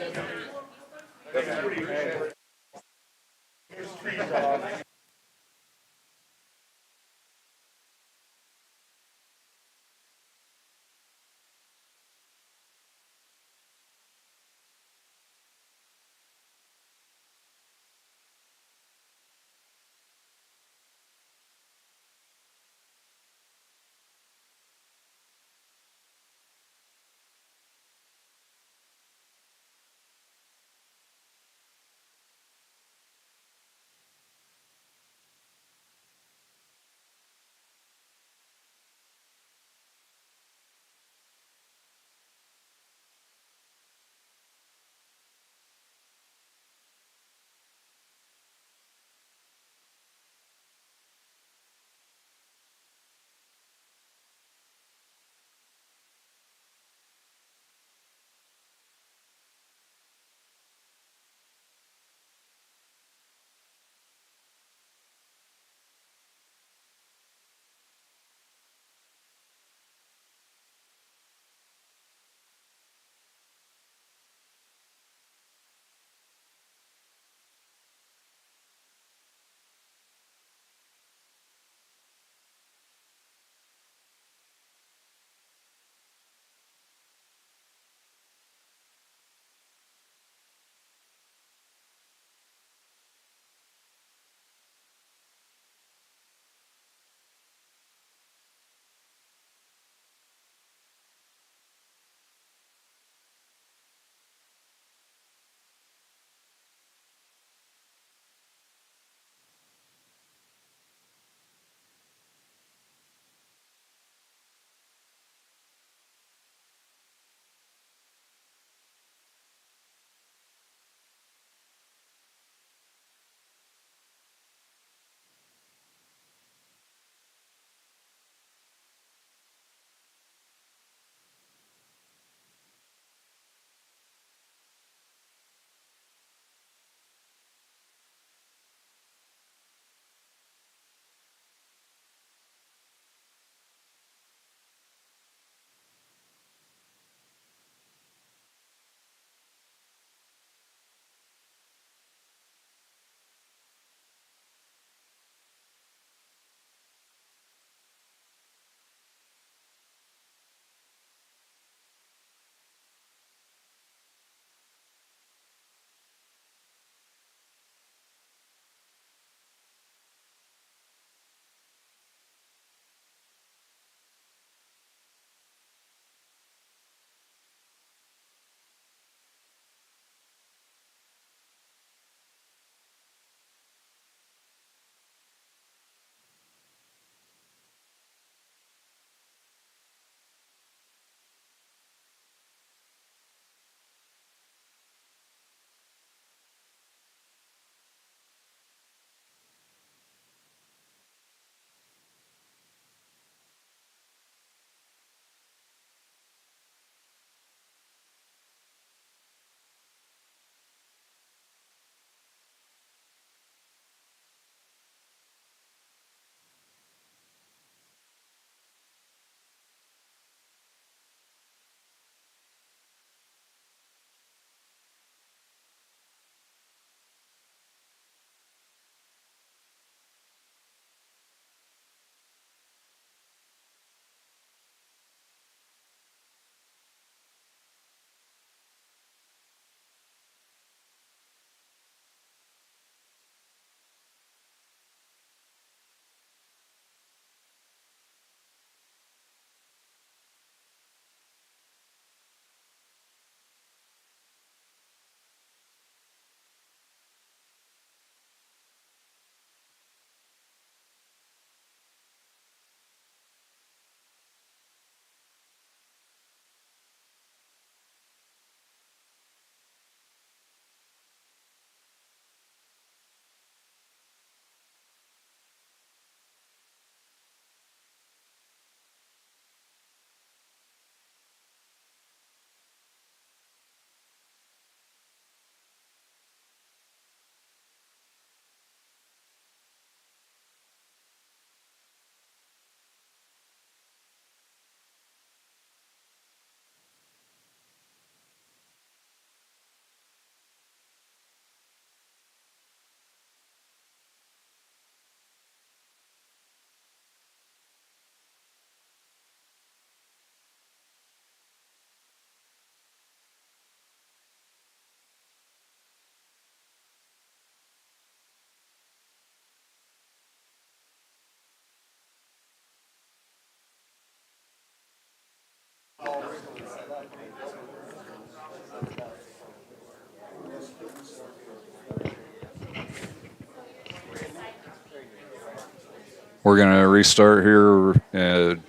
S1: We're going to restart here in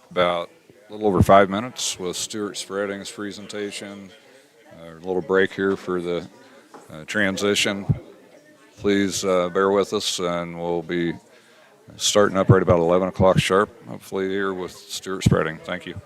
S1: about a little over 5 minutes with Stuart Spreading's presentation. A little break here for the transition. Please bear with us, and we'll be starting up right about 11 o'clock sharp, hopefully here with Stuart Spreading. Thank you.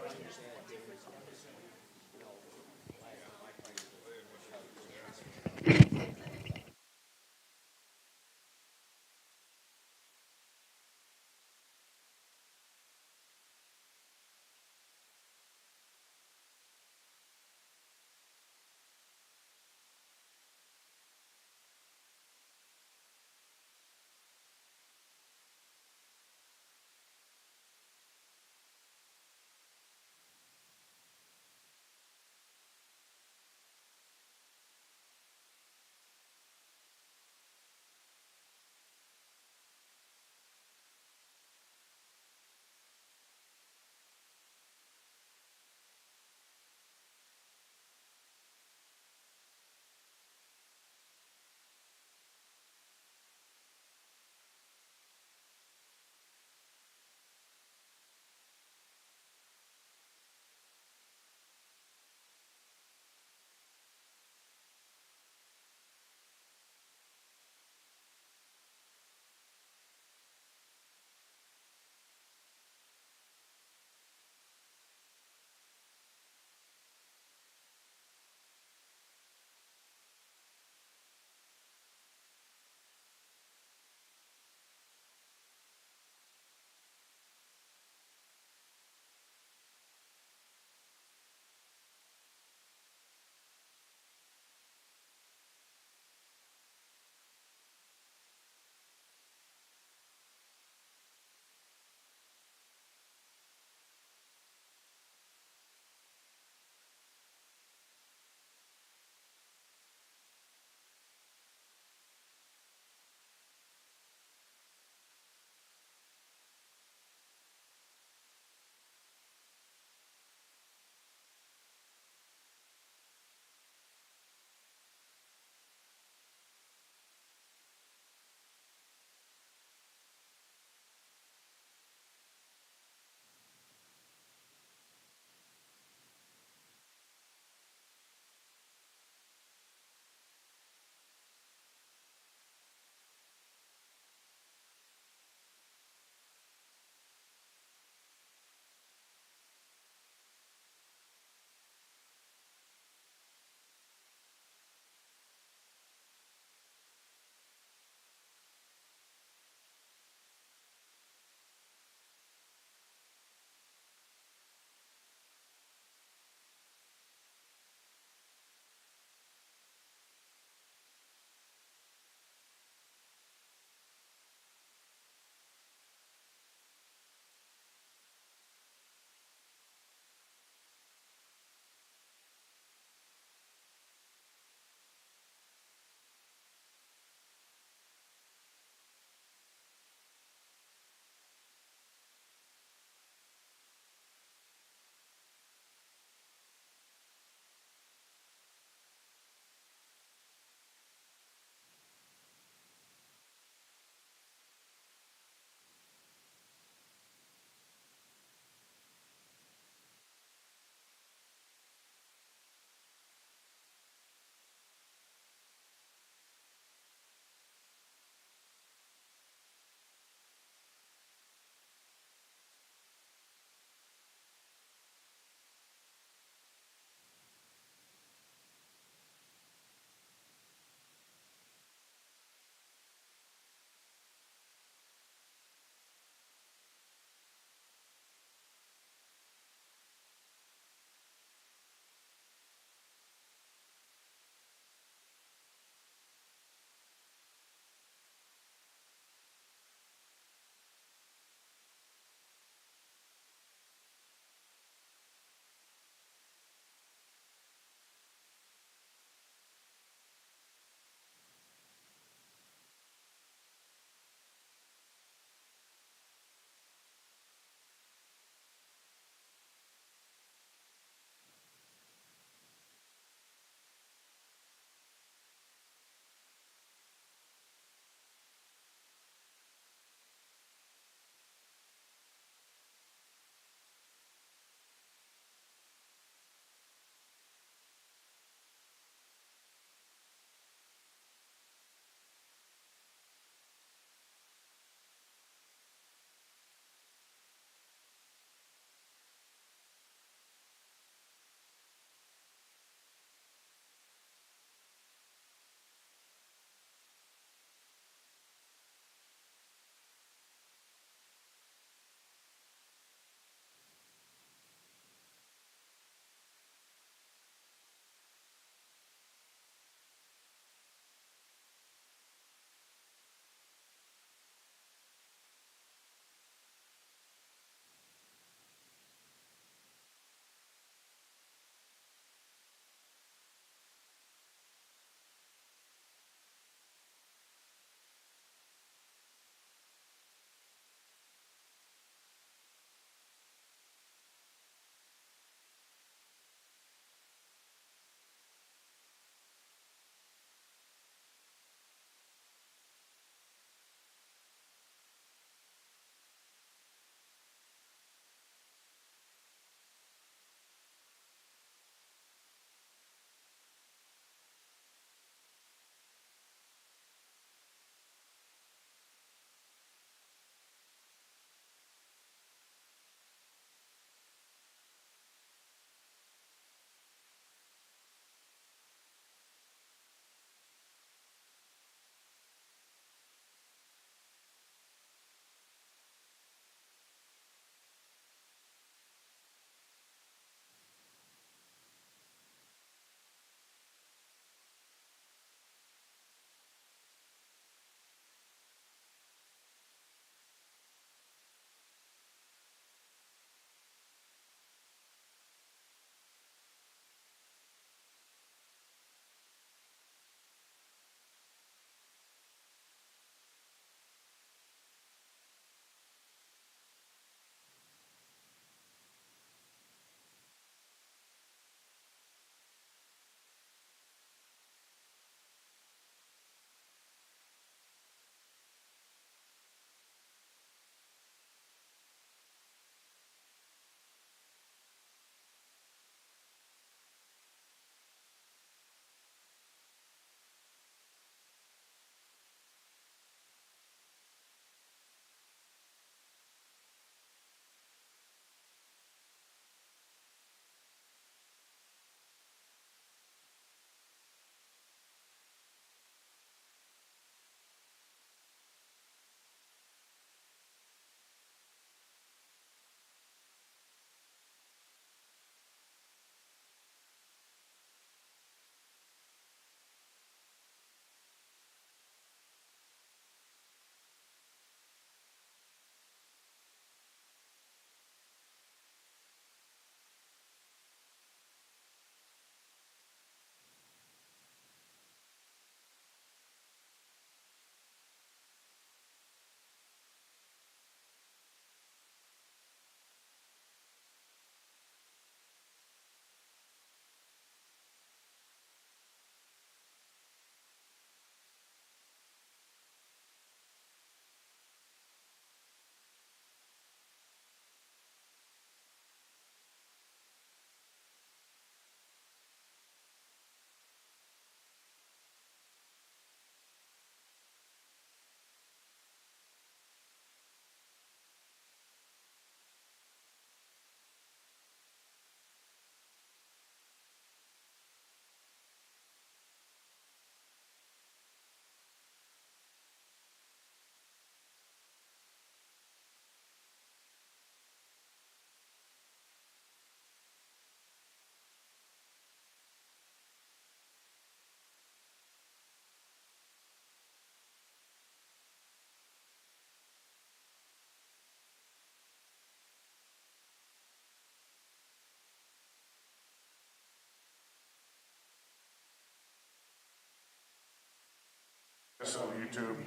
S9: Just on YouTube,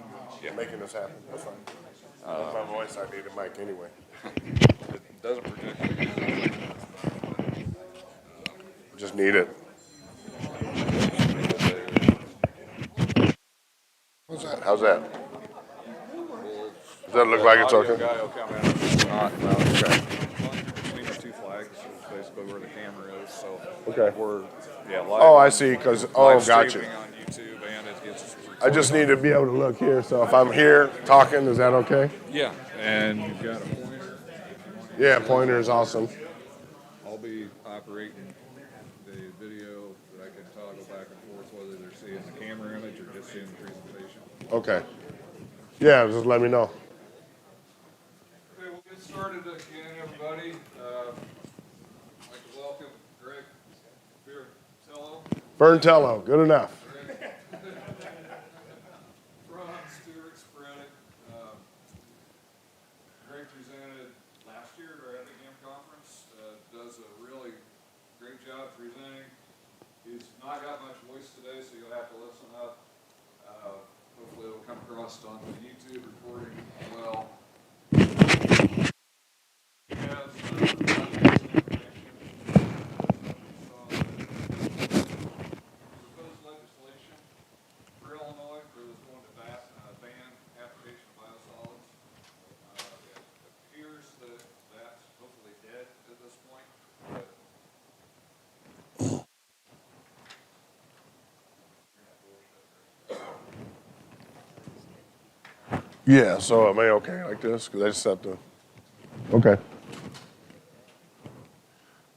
S9: making this happen. That's fine. With my voice, I need a mic anyway.
S1: It doesn't project.
S9: Just need it. How's that? Does that look like it's
S1: Audio
S9: okay?
S1: guy will come in. It's not, no.
S9: Okay.
S1: Between the two flags is basically where the camera is, so.
S9: Okay.
S1: We're, live.
S9: Oh, I see, because,
S1: Live
S9: gotcha.
S1: streaming on YouTube, and it gets
S9: I just need to be able to look here, so if I'm here talking, is that okay?
S1: Yeah, and you've got a pointer.
S9: Yeah, pointer is awesome.
S1: I'll be operating the video that I can toggle back and forth, whether they're seeing the camera image or just seeing the presentation.
S9: Okay. Yeah, just let me know.
S1: Okay, we'll get started again, everybody. I'd like to welcome Greg
S9: Berntello, good enough.
S1: Ron Stewart Spredick. Greg presented last year at our Effingham conference. Does a really great job presenting. He's not got much voice today, so you'll have to listen up. Hopefully it'll come across on the YouTube recording as well. He has proposed legislation for Illinois for this going to ban application of biosolids. It appears that that's hopefully dead at this point, but
S9: Yeah, so am I okay like this? Because I just have to. Okay.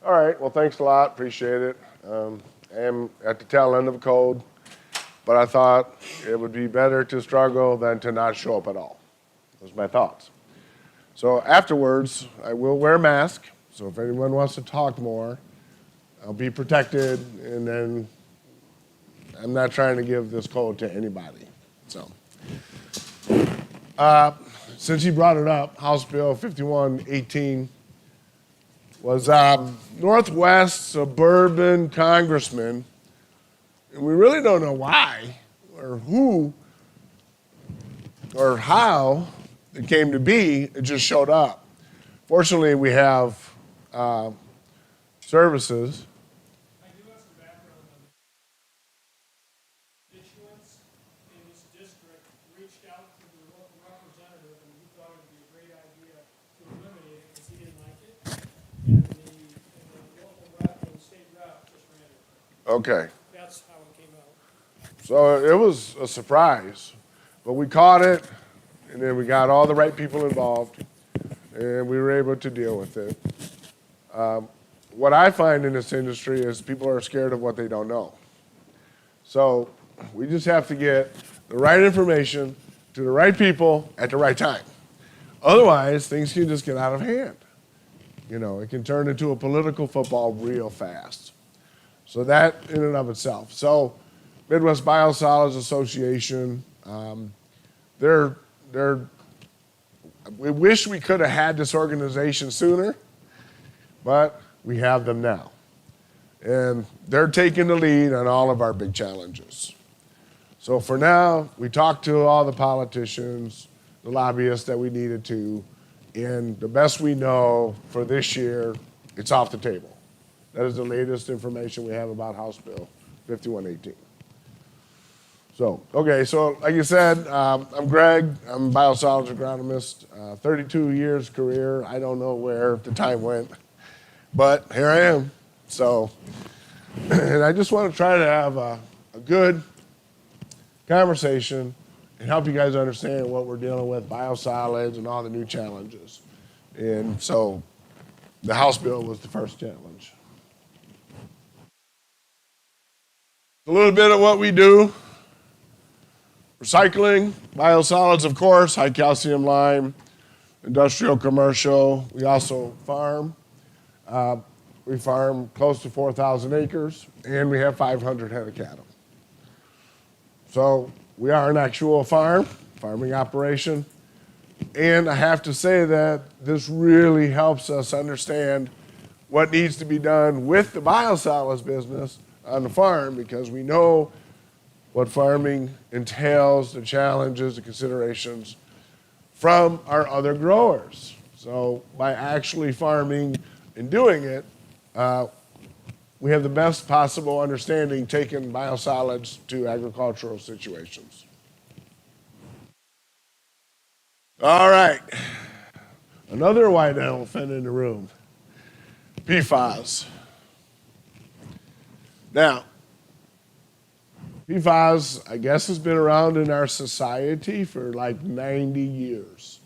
S9: All right, well, thanks a lot. Appreciate it. I am at the tail end of a cold, but I thought it would be better to struggle than to not show up at all. Those are my thoughts. So afterwards, I will wear a mask. So if anyone wants to talk more, I'll be protected, and then I'm not trying to give this cold to anybody. So. Since you brought it up, House Bill 5118 was Northwest suburban congressman, and we really don't know why or who or how it came to be. It just showed up. Fortunately, we have services.
S5: I do have some background on the constituents in this district reached out to the local representative, and he thought it would be a great idea to eliminate it because he didn't like it. And the local rep and the state rep just ran it.
S9: Okay.
S5: That's how it came out.
S9: So it was a surprise, but we caught it, and then we got all the right people involved, and we were able to deal with it. What I find in this industry is people are scared of what they don't know. So we just have to get the right information to the right people at the right time. Otherwise, things can just get out of hand. You know, it can turn into a political football real fast. So that in and of itself. So Midwest Biosolids Association, we wish we could have had this organization sooner, but we have them now. And they're taking the lead on all of our big challenges. So for now, we talked to all the politicians, the lobbyists that we needed to, and the best we know for this year, it's off the table. That is the latest information we have about House Bill 5118. So, okay, so like you said, I'm Greg. I'm a biosolids agronomist, 32 years career. I don't know where the time went, but here I am. So, and I just want to try to have a good conversation and help you guys understand what we're dealing with, biosolids and all the new challenges. And so the House bill was the first challenge. A little bit of what we do. Recycling, biosolids, of course, high calcium lime, industrial, commercial. We also farm. We farm close to 4,000 acres, and we have 500 head of cattle. So we are an actual farming operation. And I have to say that this really helps us understand what needs to be done with the biosolids business on the farm, because we know what farming entails, the challenges, the considerations from our other growers. So by actually farming and doing it, we have the best possible understanding taking biosolids to agricultural situations. All right, another white elephant in the room, PFAS. Now, PFAS, I guess, has been around in our society for like 90 years.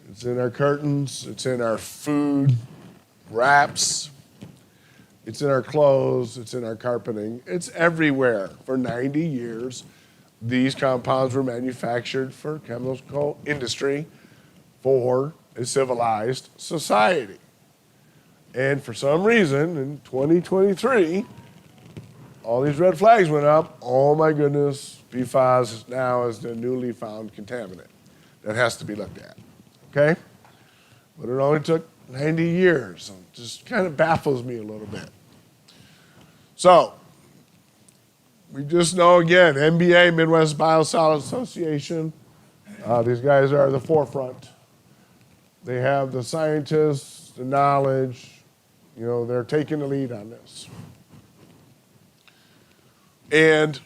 S9: It's in our curtains, it's in our food, wraps, it's in our clothes, it's in our carpeting, it's everywhere. For 90 years, these compounds were manufactured for chemical industry for a civilized society. And for some reason, in 2023, all these red flags went up. Oh my goodness, PFAS now is the newly found contaminant that has to be looked at, okay? But it only took 90 years. So it just kind of baffles me a little bit. So, we just know again, MBA, Midwest Biosolids Association, these guys are the forefront. They have the scientists, the knowledge, you know, they're taking the lead on this. And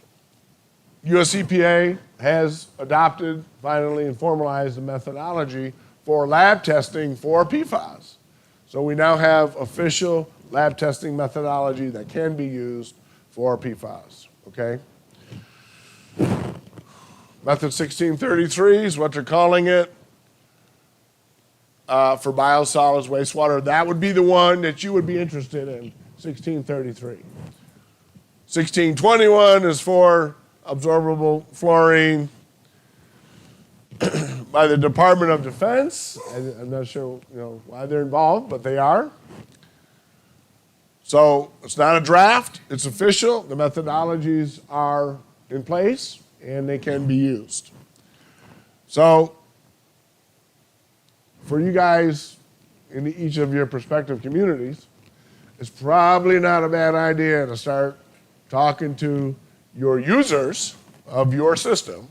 S9: US EPA has adopted, finally, and formalized the methodology for lab testing for PFAS. So we now have official lab testing methodology that can be used for PFAS, okay? Method 1633 is what they're calling it for biosolids wastewater. That would be the one that you would be interested in, 1633. 1621 is for absorbable fluorine by the Department of Defense. I'm not sure, you know, why they're involved, but they are. So it's not a draft, it's official. The methodologies are in place and they can be used. So for you guys in each of your prospective communities, it's probably not a bad idea to start talking to your users of your system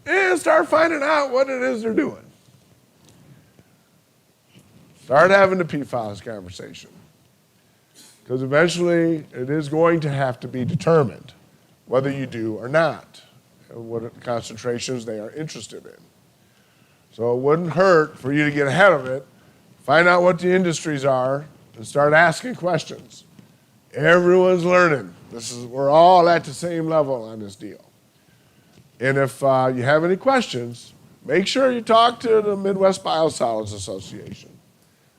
S9: and start finding out what it is they're doing. Start having the PFAS conversation. Because eventually it is going to have to be determined whether you do or not, and what concentrations they are interested in. So it wouldn't hurt for you to get ahead of it, find out what the industries are, and start asking questions. Everyone's learning. We're all at the same level on this deal. And if you have any questions, make sure you talk to the Midwest Biosolids Association.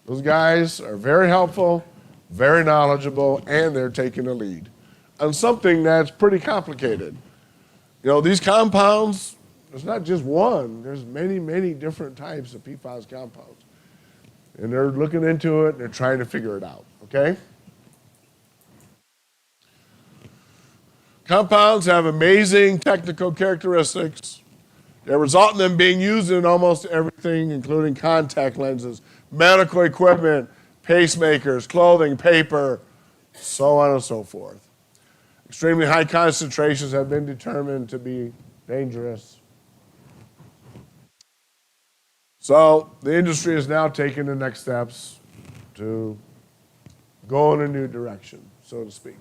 S9: Those guys are very helpful, very knowledgeable, and they're taking the lead on something that's pretty complicated. You know, these compounds, there's not just one, there's many, many different types of PFAS compounds. And they're looking into it and they're trying to figure it out, okay? Compounds have amazing technical characteristics. They result in them being used in almost everything, including contact lenses, medical equipment, pacemakers, clothing, paper, so on and so forth. Extremely high concentrations have been determined to be dangerous. So the industry is now taking the next steps to go in a new direction, so to speak.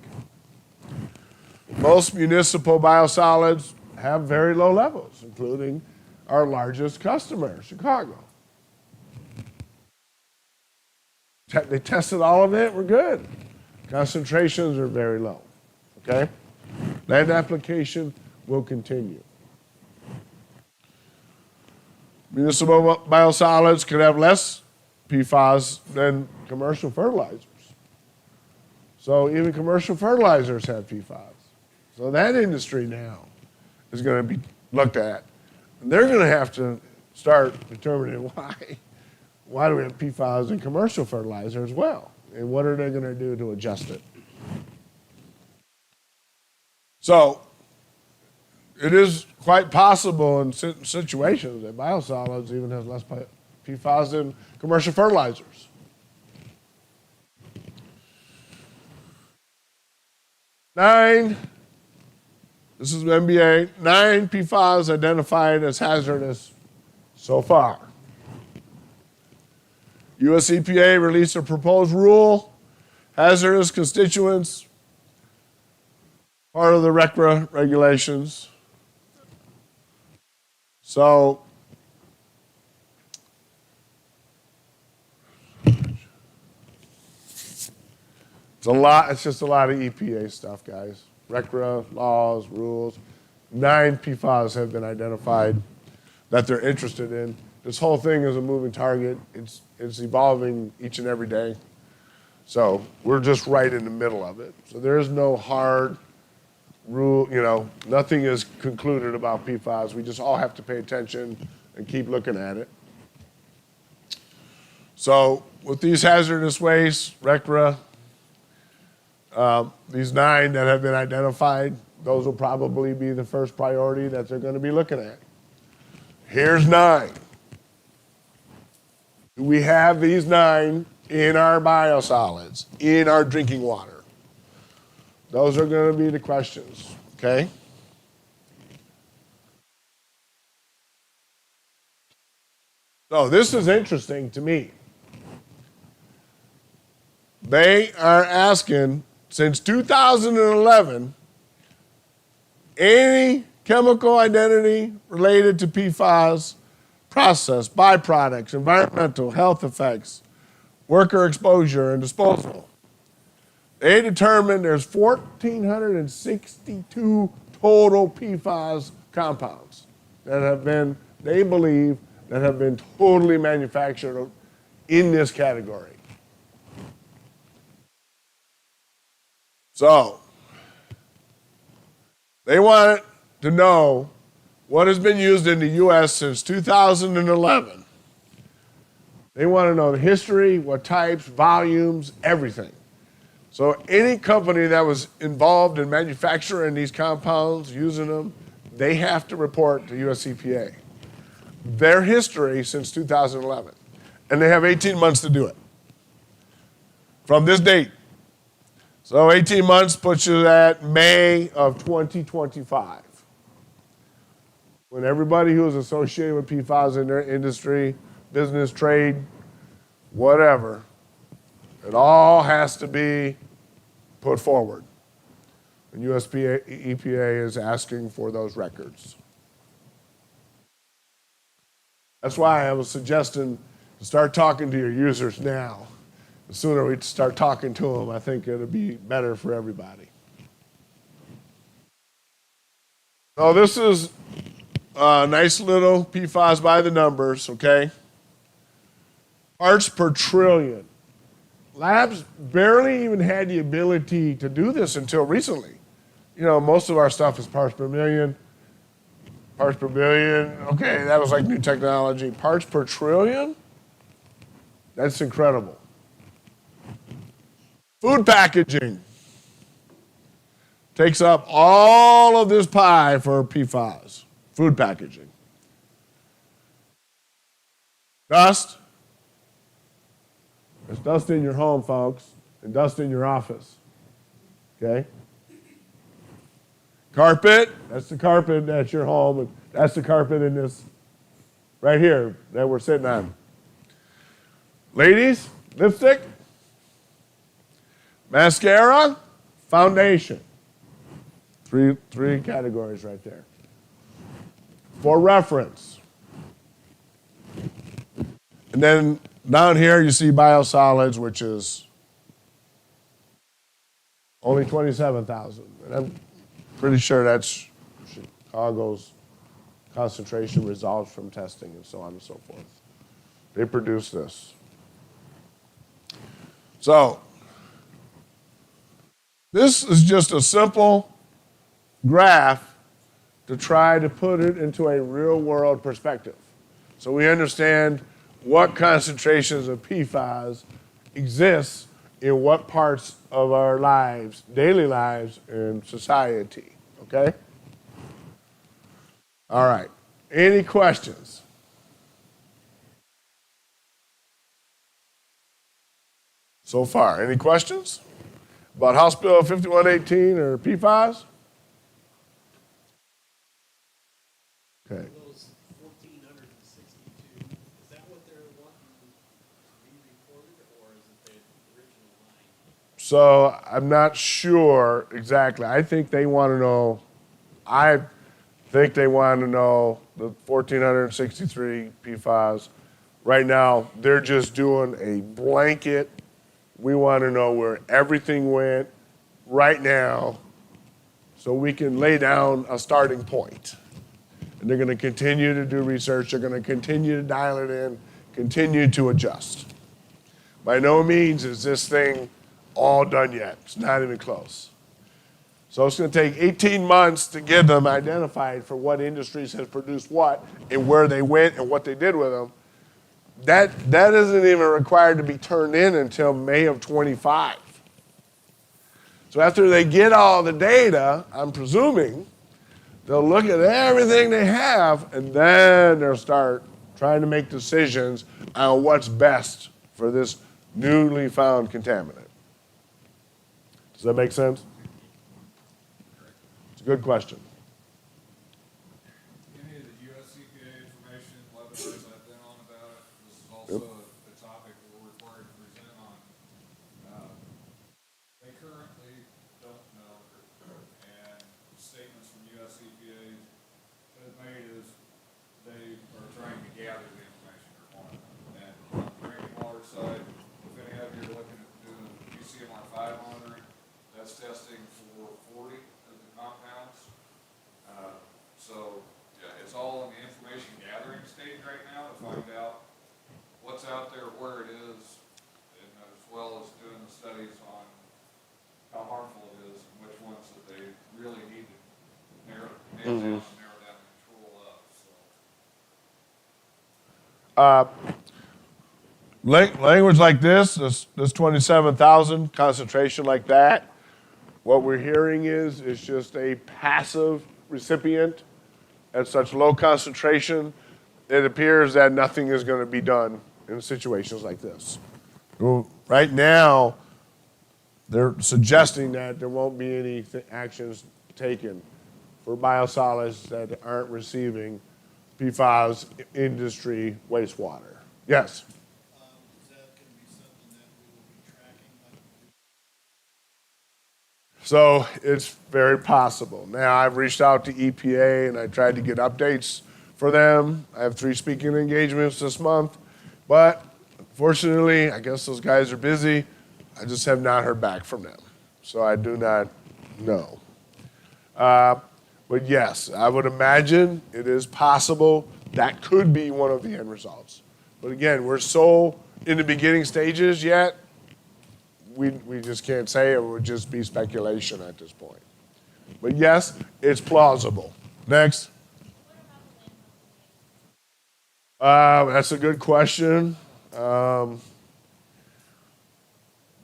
S9: Most municipal biosolids have very low levels, including our largest customer, Chicago. They tested all of it, we're good. Concentrations are very low, okay? Land application will continue. Municipal biosolids could have less PFAS than commercial fertilizers. So even commercial fertilizers have PFAS. So that industry now is going to be looked at. And they're going to have to start determining why do we have PFAS in commercial fertilizer as well? And what are they going to do to adjust it? So it is quite possible in situations that biosolids even has less PFAS than commercial fertilizers. Nine, This is NBA. 9 PFAS identified as hazardous so far. US EPA released a proposed rule, hazardous constituents, part of the RCRA regulations. So, it's just a lot of EPA stuff, guys. RCRA, laws, rules. 9 PFAS have been identified that they're interested in. This whole thing is a moving target. It's evolving each and every day. So we're just right in the middle of it. So there is no hard rule, nothing is concluded about PFAS. We just all have to pay attention and keep looking at it. So with these hazardous wastes, RCRA, these 9 that have been identified, those will probably be the first priority that they're going to be looking at. Here's 9. Do we have these 9 in our biosolids, in our drinking water? Those are going to be the questions, okay? So this is interesting to me. They are asking, since 2011, any chemical identity related to PFAS, process, byproducts, environmental health effects, worker exposure, and disposal. They determined there's 1,462 total PFAS compounds that have been, they believe, that have been totally manufactured in this category. So, they wanted to know what has been used in the U.S. since 2011. They want to know the history, what types, volumes, everything. So any company that was involved in manufacturing these compounds, using them, they have to report to US EPA their history since 2011. And they have 18 months to do it from this date. So 18 months puts you at May of 2025. When everybody who is associated with PFAS in their industry, business, trade, whatever, it all has to be put forward. And US EPA is asking for those records. That's why I was suggesting to start talking to your users now. The sooner we start talking to them, I think it'll be better for everybody. So this is a nice little PFAS by the numbers, okay? Parts per trillion. Labs barely even had the ability to do this until recently. Most of our stuff is parts per million. Parts per billion, okay, that was like new technology. Parts per trillion? That's incredible. Food packaging takes up all of this pie for PFAS. Food packaging. Dust. There's dust in your home, folks, and dust in your office. Okay? Carpet, that's the carpet at your home, and that's the carpet in this right here that we're sitting on. Ladies, lipstick, mascara, foundation. Three categories right there. For reference. And then down here you see biosolids, which is only 27,000. And I'm pretty sure that's Chicago's concentration results from testing and so on and so forth. They produce this. So, this is just a simple graph to try to put it into a real world perspective. So we understand what concentrations of PFAS exist in what parts of our lives, daily lives, and society, okay? All right, any questions? So far, any questions about House Bill 5118 or PFAS? So I'm not sure exactly. I think they want to know, I think they want to know the 1,463 PFAS. Right now, they're just doing a blanket. We want to know where everything went right now so we can lay down a starting point. And they're going to continue to do research. They're going to continue to dial it in, continue to adjust. By no means is this thing all done yet. It's not even close. So it's going to take 18 months to get them identified for what industries has produced what and where they went and what they did with them. That isn't even required to be turned in until May of 25. So after they get all the data, I'm presuming, they'll look at everything they have and then they'll start trying to make decisions on what's best for this newly found contaminant. Does that make sense? It's a good question.
S1: Any of the US EPA information, webinars I've been on about it, this is also a topic we're required to present on. They currently don't know, and statements from US EPA that have made is they are trying to gather the information they're wanting. And on the drinking water side, if any of you are looking at doing UCMR 5 monitoring, that's testing for 40 of the compounds. So, yeah, it's all in the information gathering stage right now to find out what's out there, where it is, and as well as doing the studies on how harmful it is and which ones that they really need to nail down and narrow down the control of. So.
S9: Language like this 27,000, concentration like that, what we're hearing is just a passive recipient at such low concentration, it appears that nothing is going to be done in situations like this. Well, right now, they're suggesting that there won't be any actions taken for biosolids that aren't receiving PFAS industry wastewater. Yes?
S10: Is that going to be something that we will be tracking like we do?
S9: So it's very possible. Now, I've reached out to EPA and I tried to get updates for them. I have 3 speaking engagements this month, but unfortunately, I guess those guys are busy. I just have not heard back from them. So I do not know. But yes, I would imagine it is possible that could be one of the end results. But again, we're so in the beginning stages yet, we just can't say. It would just be speculation at this point. But yes, it's plausible. Next. That's a good question. I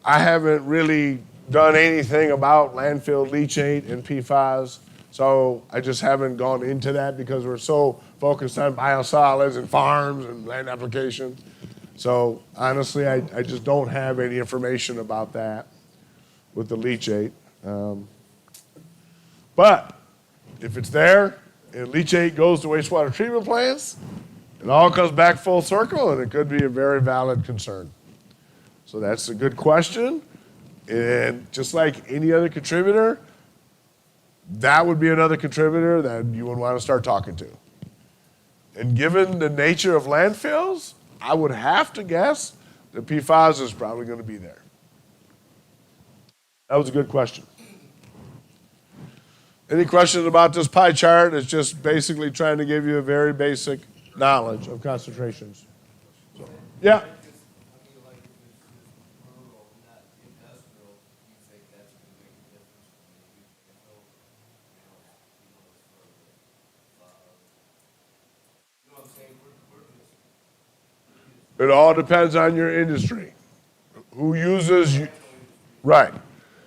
S9: haven't really done anything about landfill leachate and PFAS, so I just haven't gone into that because we're so focused on biosolids and farms and land application. So honestly, I just don't have any information about that with the leachate. But if it's there and leachate goes to wastewater treatment plants, it all comes back full circle and it could be a very valid concern. So that's a good question. And just like any other contributor, that would be another contributor that you would want to start talking to. And given the nature of landfills, I would have to guess that PFAS is probably going to be there. That was a good question. Any questions about this pie chart? It's just basically trying to give you a very basic knowledge of concentrations. So, yeah. It all depends on your industry. Who uses you? Right.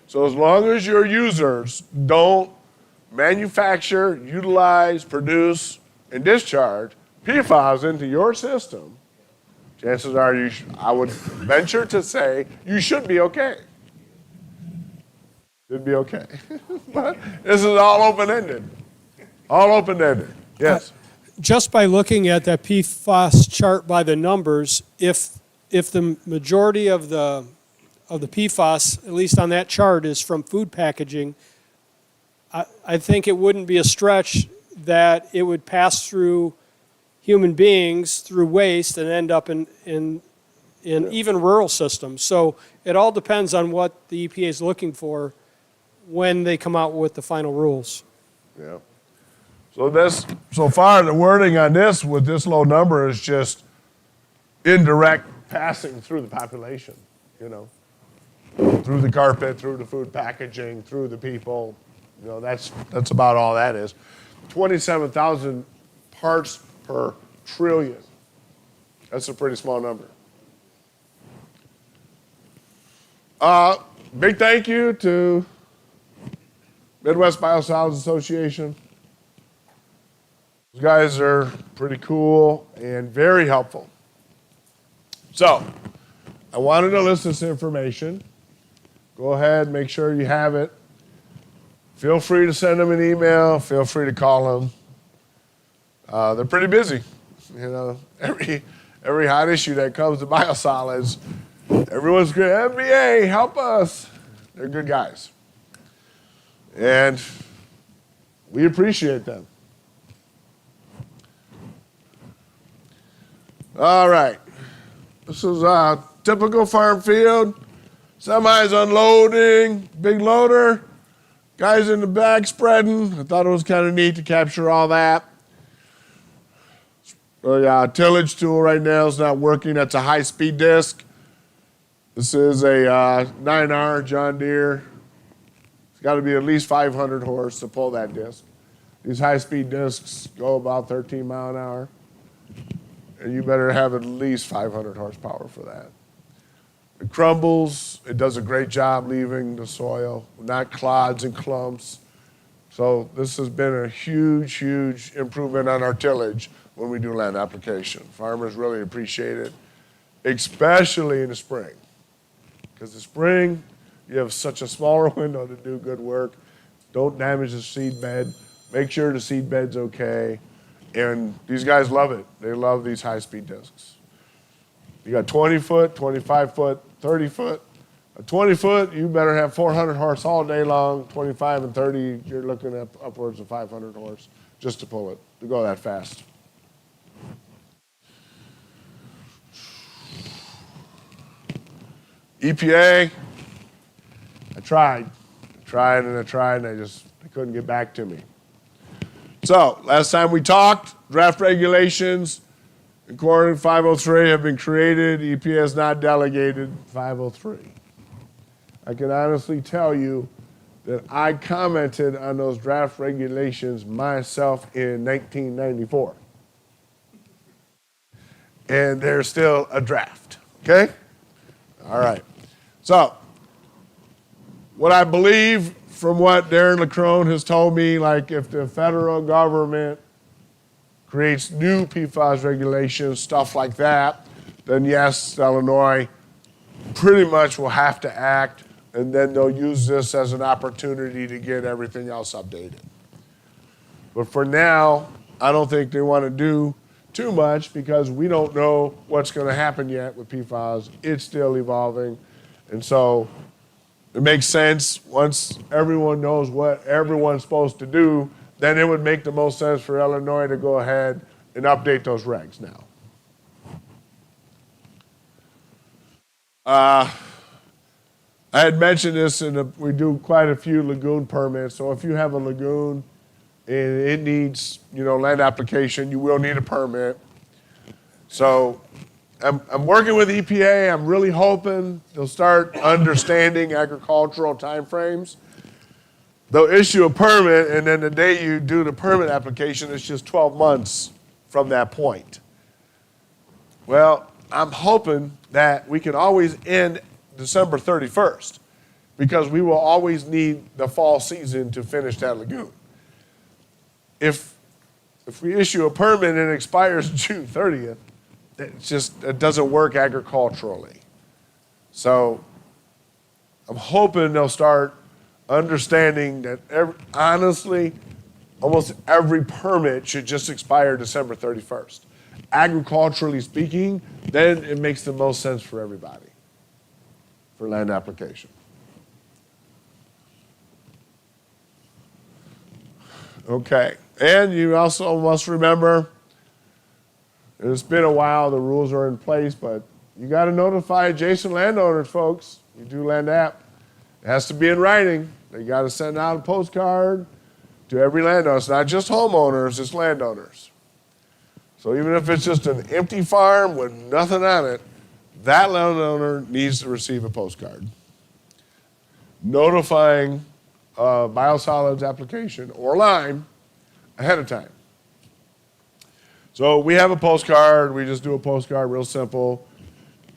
S9: So as long as your users don't manufacture, utilize, produce, and discharge PFAS into your system, chances are I would venture to say you should be okay. Should be okay. But this is all open-ended. All open-ended. Yes.
S5: Just by looking at that PFAS chart by the numbers, if the majority of the of the PFAS, at least on that chart, is from food packaging. I think it wouldn't be a stretch that it would pass through human beings through waste and end up in even rural systems. So it all depends on what the EPA is looking for when they come out with the final rules.
S9: Yeah. So far, the wording on this with this low number is just indirect passing through the population, through the carpet, through the food packaging, through the people. That's about all that is. 27,000 parts per trillion. That's a pretty small number. Big thank you to Midwest Biosolids Association. Those guys are pretty cool and very helpful. So, I wanted to list this information. Go ahead, make sure you have it. Feel free to send them an email. Feel free to call them. They're pretty busy. Every hot issue that comes to biosolids, everyone's good. MBA, help us. They're good guys. And we appreciate them. All right. This is a typical farm field. Semis unloading, big loader. Guys in the back spreading. I thought it was kind of neat to capture all that. The tillage tool right now is not working. That's a high-speed disc. This is a 9R John Deere. It's got to be at least 500 horse to pull that disc. These high-speed discs go about 13 mile an hour. And you better have at least 500 horsepower for that. It crumbles. It does a great job leaving the soil, not clods and clumps. So this has been a huge, huge improvement on our tillage when we do land application. Farmers really appreciate it, especially in the spring. Because the spring, you have such a smaller window to do good work. Don't damage the seed bed. Make sure the seed bed's okay. And these guys love it. They love these high-speed discs. You got 20 foot, 25 foot, 30 foot. A 20 foot, you better have 400 horse all day long. 25 and 30, you're looking at upwards of 500 horse just to pull it, to go that fast. EPA, I tried, and they couldn't get back to me. So, last time we talked, draft regulations, according to 503, have been created. EPA has not delegated 503. I can honestly tell you that I commented on those draft regulations myself in 1994. And they're still a draft, okay? All right. So, what I believe from what Darren LeCrone has told me, like if the federal government creates new PFAS regulations, stuff like that, then yes, Illinois pretty much will have to act, and then they'll use this as an opportunity to get everything else updated. But for now, I don't think they want to do too much because we don't know what's going to happen yet with PFAS. It's still evolving. And so it makes sense once everyone knows what everyone's supposed to do, then it would make the most sense for Illinois to go ahead and update those regs now. I had mentioned this, we do quite a few lagoon permits. So if you have a lagoon and it needs, land application, you will need a permit. So I'm working with EPA. I'm really hoping they'll start understanding agricultural timeframes. They'll issue a permit, and then the day you do the permit application, it's just 12 months from that point. Well, I'm hoping that we can always end December 31st because we will always need the fall season to finish that lagoon. If we issue a permit and it expires June 30th, it doesn't work agriculturally. So I'm hoping they'll start understanding that honestly, almost every permit should just expire December 31st. Agriculturally speaking, then it makes the most sense for everybody. for land application. Okay, and you also must remember, it's been a while, the rules are in place, but you got to notify adjacent landowners, folks. You do land app. It has to be in writing. They got to send out a postcard to every landowner. It's not just homeowners, it's landowners. So even if it's just an empty farm with nothing on it, that landowner needs to receive a postcard notifying biosolids application or lime ahead of time. So we have a postcard. We just do a postcard, real simple.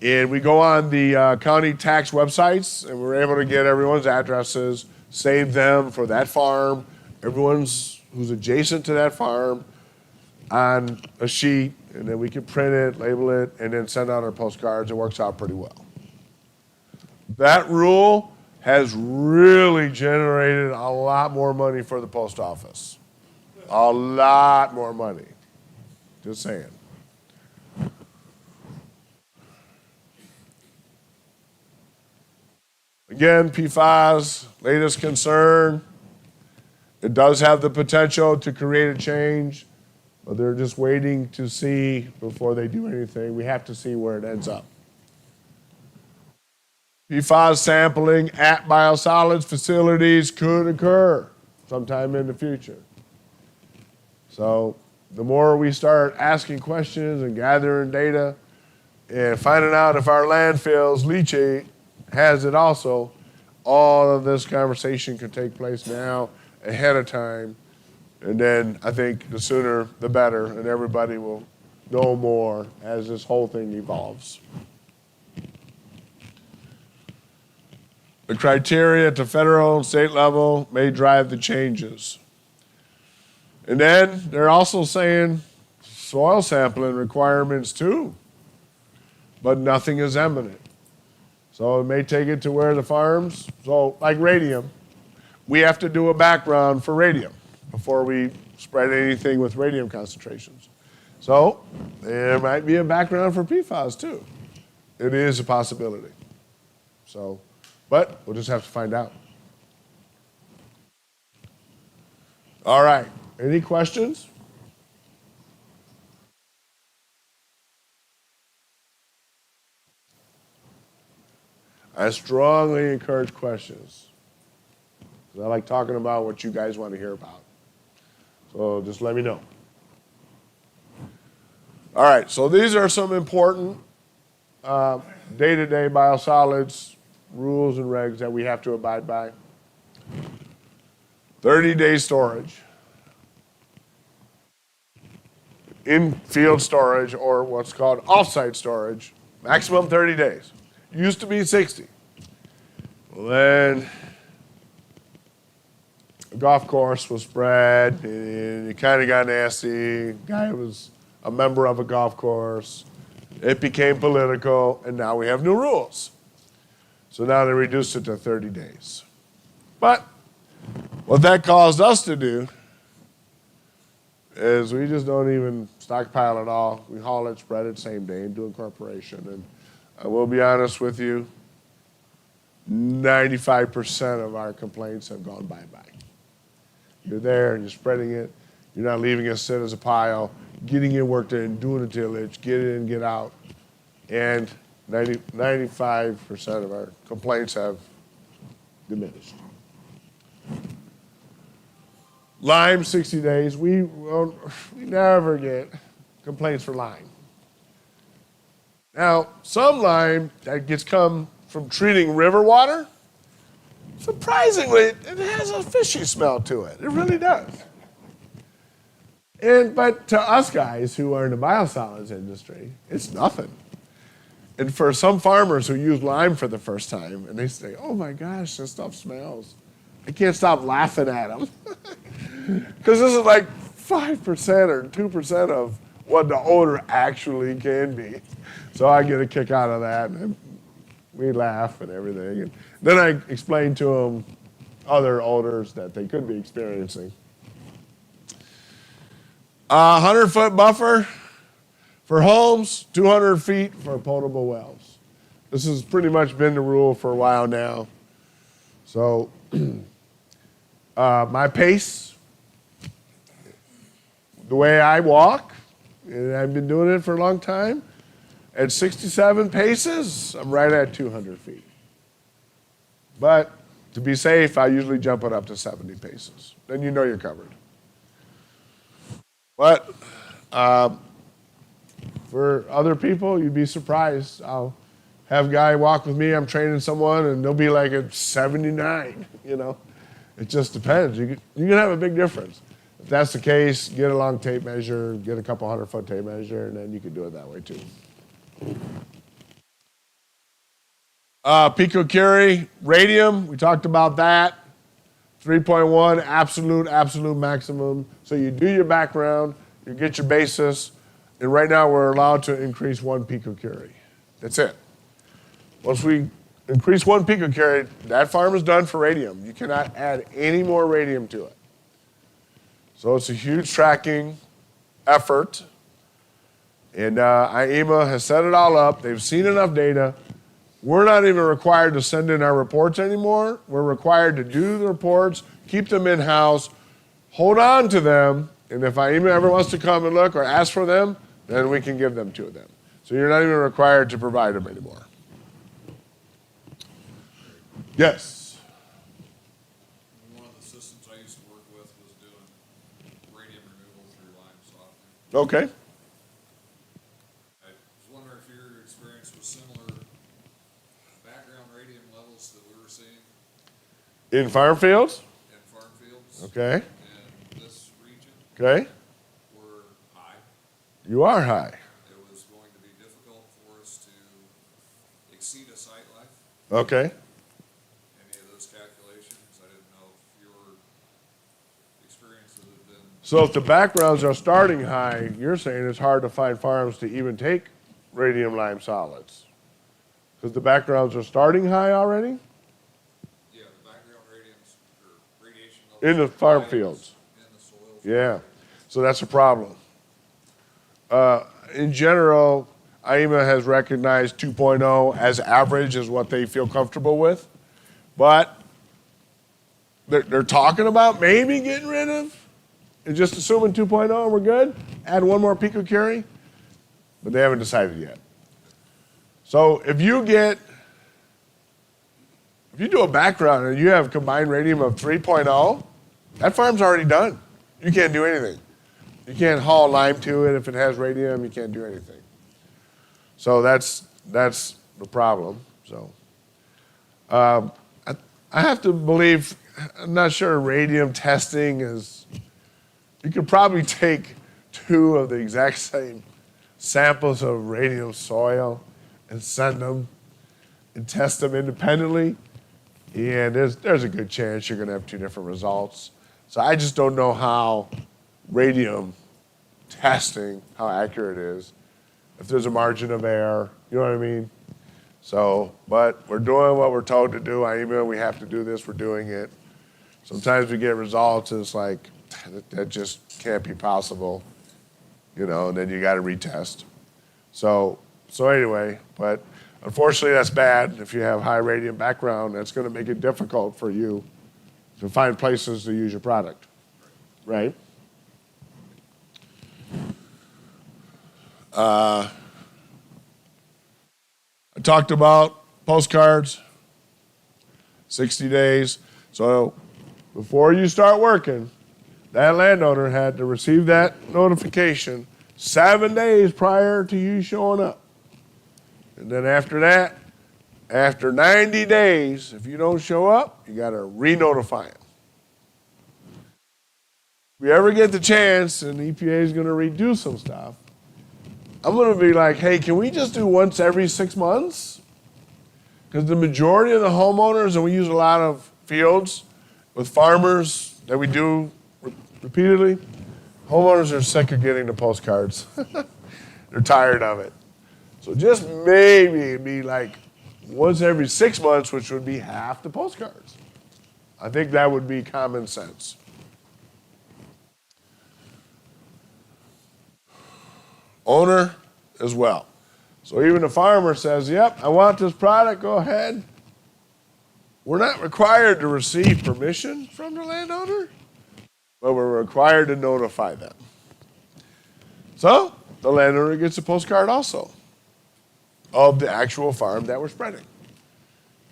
S9: And we go on the county tax websites, and we're able to get everyone's addresses, save them for that farm, everyone's who's adjacent to that farm on a sheet, and then we can print it, label it, and then send out our postcards. It works out pretty well. That rule has really generated a lot more money for the post office. A lot more money. Just saying. Again, PFAS, latest concern. It does have the potential to create a change, but they're just waiting to see before they do anything. We have to see where it ends up. PFAS sampling at biosolids facilities could occur sometime in the future. So the more we start asking questions and gathering data and finding out if our landfill's leachate has it also, all of this conversation can take place now ahead of time. And then I think the sooner the better, and everybody will know more as this whole thing evolves. The criteria at the federal and state level may drive the changes. And then they're also saying soil sampling requirements too, but nothing is eminent. So it may take it to where the farms, so like radium, we have to do a background for radium before we spread anything with radium concentrations. So there might be a background for PFAS too. It is a possibility. So, but we'll just have to find out. All right, any questions? I strongly encourage questions. I like talking about what you guys want to hear about. So just let me know. All right, so these are some important day-to-day biosolids rules and regs that we have to abide by. 30-day storage. In-field storage, or what's called off-site storage, maximum 30 days. Used to be 60. Well, then a golf course was spread, and it kind of got nasty. Guy was a member of a golf course. It became political, and now we have new rules. So now they reduced it to 30 days. But what that caused us to do is we just don't even stockpile it all. We haul it, spread it same day, and do incorporation. And I will be honest with you, 95% of our complaints have gone bye-bye. You're there and you're spreading it. You're not leaving it sit as a pile, getting it worked in, doing a tillage, get in, get out. And 95% of our complaints have diminished. Lime, 60 days. We never get complaints for lime. Now, some lime that gets come from treating river water, surprisingly, it has a fishy smell to it. It really does. But to us guys who are in the biosolids industry, it's nothing. And for some farmers who use lime for the first time, and they say, oh my gosh, this stuff smells, I can't stop laughing at them. Because this is like 5% or 2% of what the odor actually can be. So I get a kick out of that, and we laugh and everything. And then I explain to them other odors that they could be experiencing. 100-foot buffer for homes, 200 feet for potable wells. This has pretty much been the rule for a while now. So my pace, the way I walk, and I've been doing it for a long time, at 67 paces, I'm right at 200 feet. But to be safe, I usually jump it up to 70 paces. Then you know you're covered. But for other people, you'd be surprised. I'll have a guy walk with me, I'm training someone, and they'll be like at 79, you know. It just depends. You can have a big difference. If that's the case, get a long tape measure, get a couple 100-foot tape measure, and then you can do it that way too. Picocurie, radium, we talked about that. 3.1, absolute maximum. So you do your background, you get your basis, and right now we're allowed to increase 1 picocurie. That's it. Once we increase 1 picocurie, that farm is done for radium. You cannot add any more radium to it. So it's a huge tracking effort. And IEMA has set it all up. They've seen enough data. We're not even required to send in our reports anymore. We're required to do the reports, keep them in-house, hold on to them, and if IEMA ever wants to come and look or ask for them, then we can give them to them. So you're not even required to provide them anymore. Yes?
S1: One of the systems I used to work with was doing radium removal through lime softening.
S9: Okay.
S1: I was wondering if your experience was similar background radium levels that we were seeing
S9: In farm fields?
S1: in farm fields.
S9: Okay.
S1: In this region
S9: Okay.
S1: were high.
S9: You are high.
S1: It was going to be difficult for us to exceed a site life.
S9: Okay.
S1: Any of those calculations, I didn't know if your experiences had been.
S9: So if the backgrounds are starting high, you're saying it's hard to find farms to even take radium lime solids? Because the backgrounds are starting high already?
S1: Yeah, the background radiation levels.
S9: In the farm fields.
S1: In the soil.
S9: Yeah. So that's a problem. In general, IEMA has recognized 2.0 as average is what they feel comfortable with. But they're talking about maybe getting rid of, and just assuming 2.0 and we're good, add 1 more picocurie, but they haven't decided yet. So if you do a background and you have combined radium of 3.0, that farm's already done. You can't do anything. You can't haul lime to it if it has radium. You can't do anything. So that's the problem. So I have to believe, I'm not sure radium testing is, you could probably take 2 of the exact same samples of radium soil and send them and test them independently. And there's a good chance you're going to have 2 different results. So I just don't know how radium testing, how accurate it is, if there's a margin of error, you know what I mean? So, but we're doing what we're told to do. We have to do this, we're doing it. Sometimes we get results and it's like, that just can't be possible, you know, and then you got to retest. So anyway, but unfortunately that's bad. If you have high radium background, that's going to make it difficult for you to find places to use your product, right? I talked about postcards, 60 days. So before you start working, that landowner had to receive that notification 7 days prior to you showing up. And then after that, after 90 days, if you don't show up, you got to re-notify them. If you ever get the chance and the EPA is going to redo some stuff, I'm going to be like, hey, can we just do once every 6 months? Because the majority of the homeowners, and we use a lot of fields with farmers that we do repeatedly, homeowners are sick of getting the postcards. They're tired of it. So just maybe be like once every 6 months, which would be half the postcards. I think that would be common sense. Owner as well. So even the farmer says, yep, I want this product, go ahead. We're not required to receive permission from the landowner, but we're required to notify them. So the landowner gets a postcard also of the actual farm that we're spreading.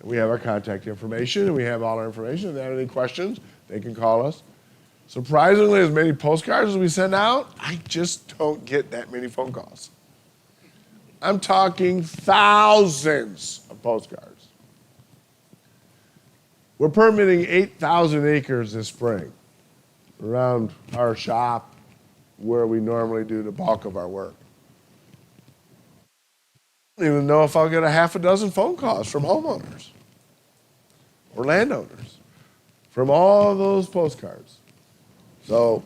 S9: And we have our contact information, and we have all our information. If they have any questions, they can call us. Surprisingly, as many postcards as we send out, I just don't get that many phone calls. I'm talking thousands of postcards. We're permitting 8,000 acres this spring around our shop where we normally do the bulk of our work. I don't even know if I'll get a half a dozen phone calls from homeowners or landowners from all those postcards. So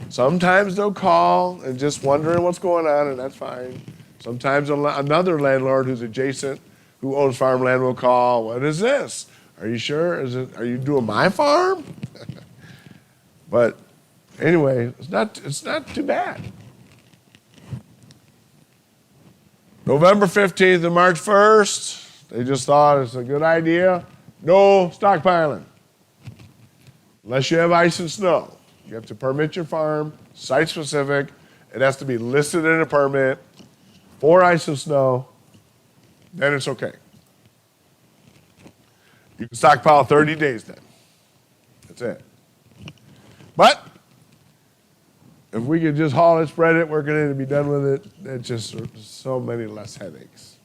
S9: sometimes they'll call and just wondering what's going on, and that's fine. Sometimes another landlord who's adjacent, who owns farmland, will call, what is this? Are you sure? Are you doing my farm? But anyway, it's not too bad. November 15th and March 1st, they just thought it's a good idea. No stockpiling. Unless you have ice and snow. You have to permit your farm, site specific. It has to be listed in a permit for ice and snow. Then it's okay. You can stockpile 30 days then. That's it. But if we could just haul it, spread it, work it in, and be done with it, it's just so many less headaches.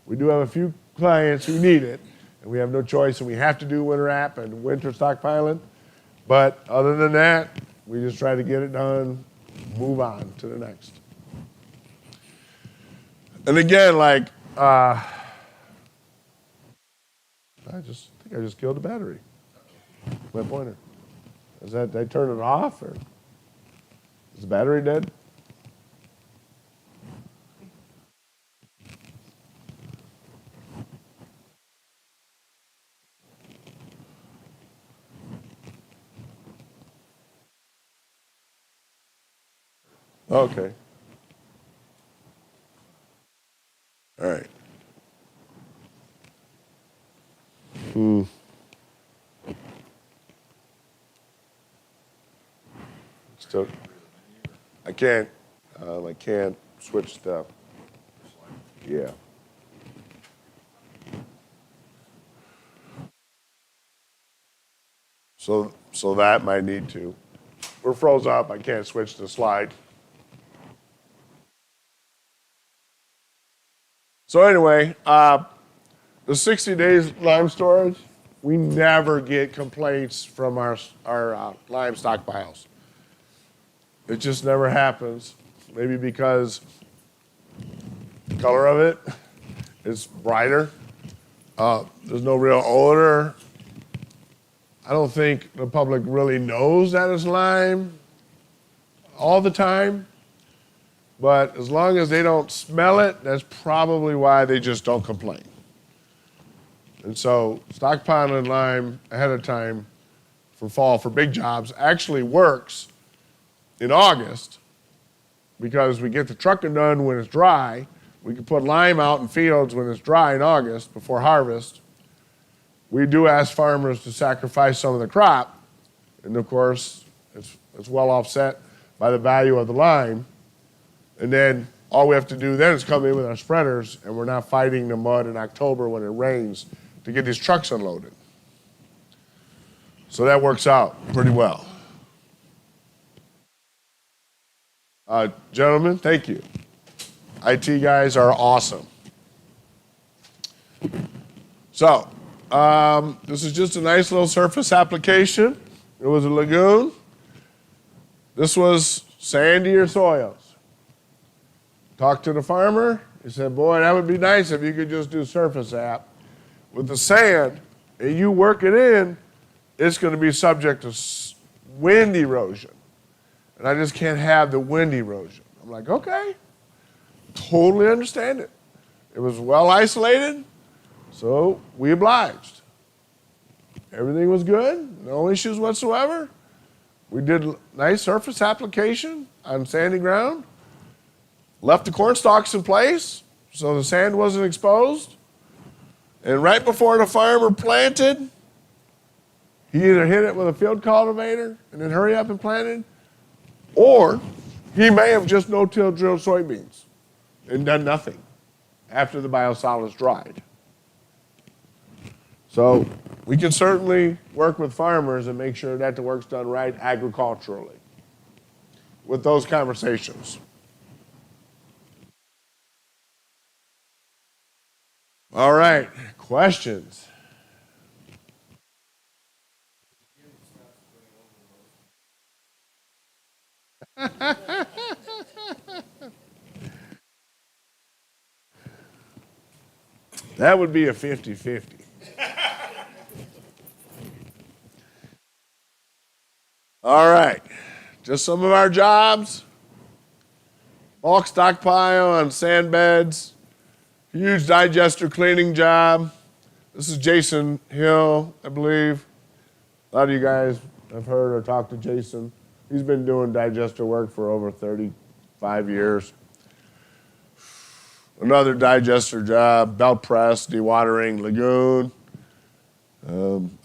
S9: We do have a few clients who need it, and we have no choice, and we have to do winter app and winter stockpiling. But other than that, we just try to get it done, move on to the next. And again, like, I think I just killed the battery. My pointer. Did I turn it off, or is the battery dead? Okay. All right. Still, I can't switch stuff. Yeah. So that might need to. We're froze up. I can't switch the slide. So anyway, the 60 days lime storage, we never get complaints from our lime stockpiles. It just never happens. Maybe because the color of it is brighter. There's no real odor. I don't think the public really knows that it's lime all the time. But as long as they don't smell it, that's probably why they just don't complain. And so stockpiling lime ahead of time for fall for big jobs actually works in August because we get the trucking done when it's dry. We can put lime out in fields when it's dry in August before harvest. We do ask farmers to sacrifice some of the crop, and of course, it's well offset by the value of the lime. And then all we have to do then is come in with our spreaders, and we're not fighting the mud in October when it rains to get these trucks unloaded. So that works out pretty well. Gentlemen, thank you. IT guys are awesome. So, this is just a nice little surface application. It was a lagoon. This was sandier soils. Talked to the farmer. He said, boy, that would be nice if you could just do surface app. With the sand, and you work it in, it's going to be subject to wind erosion. And I just can't have the wind erosion. I'm like, okay, totally understand it. It was well isolated, so we obliged. Everything was good, no issues whatsoever. We did nice surface application on sandy ground. Left the corn stalks in place, so the sand wasn't exposed. And right before the farmer planted, he either hit it with a field cultivator and then hurry up and planted, or he may have just no-till drilled soybeans and done nothing after the biosolids dried. So we can certainly work with farmers and make sure that the work's done right agriculturally with those conversations. All right, questions? That would be a 50-50. All right, just some of our jobs. Bulk stockpile on sand beds. Huge digester cleaning job. This is Jason Hill, I believe. A lot of you guys have heard or talked to Jason. He's been doing digester work for over 35 years. Another digester job, belt press, dewatering lagoon.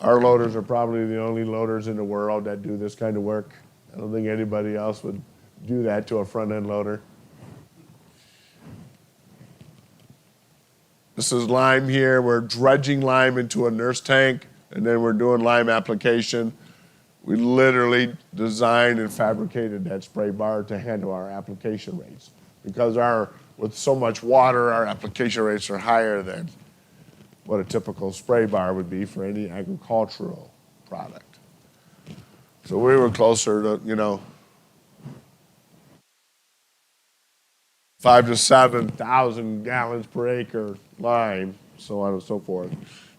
S9: Our loaders are probably the only loaders in the world that do this kind of work. I don't think anybody else would do that to a front end loader. This is lime here. We're dredging lime into a nurse tank, and then we're doing lime application. We literally designed and fabricated that spray bar to handle our application rates. Because with so much water, our application rates are higher than what a typical spray bar would be for any agricultural product. So we were closer to, 5,000 to 7,000 gallons per acre lime, so on and so forth.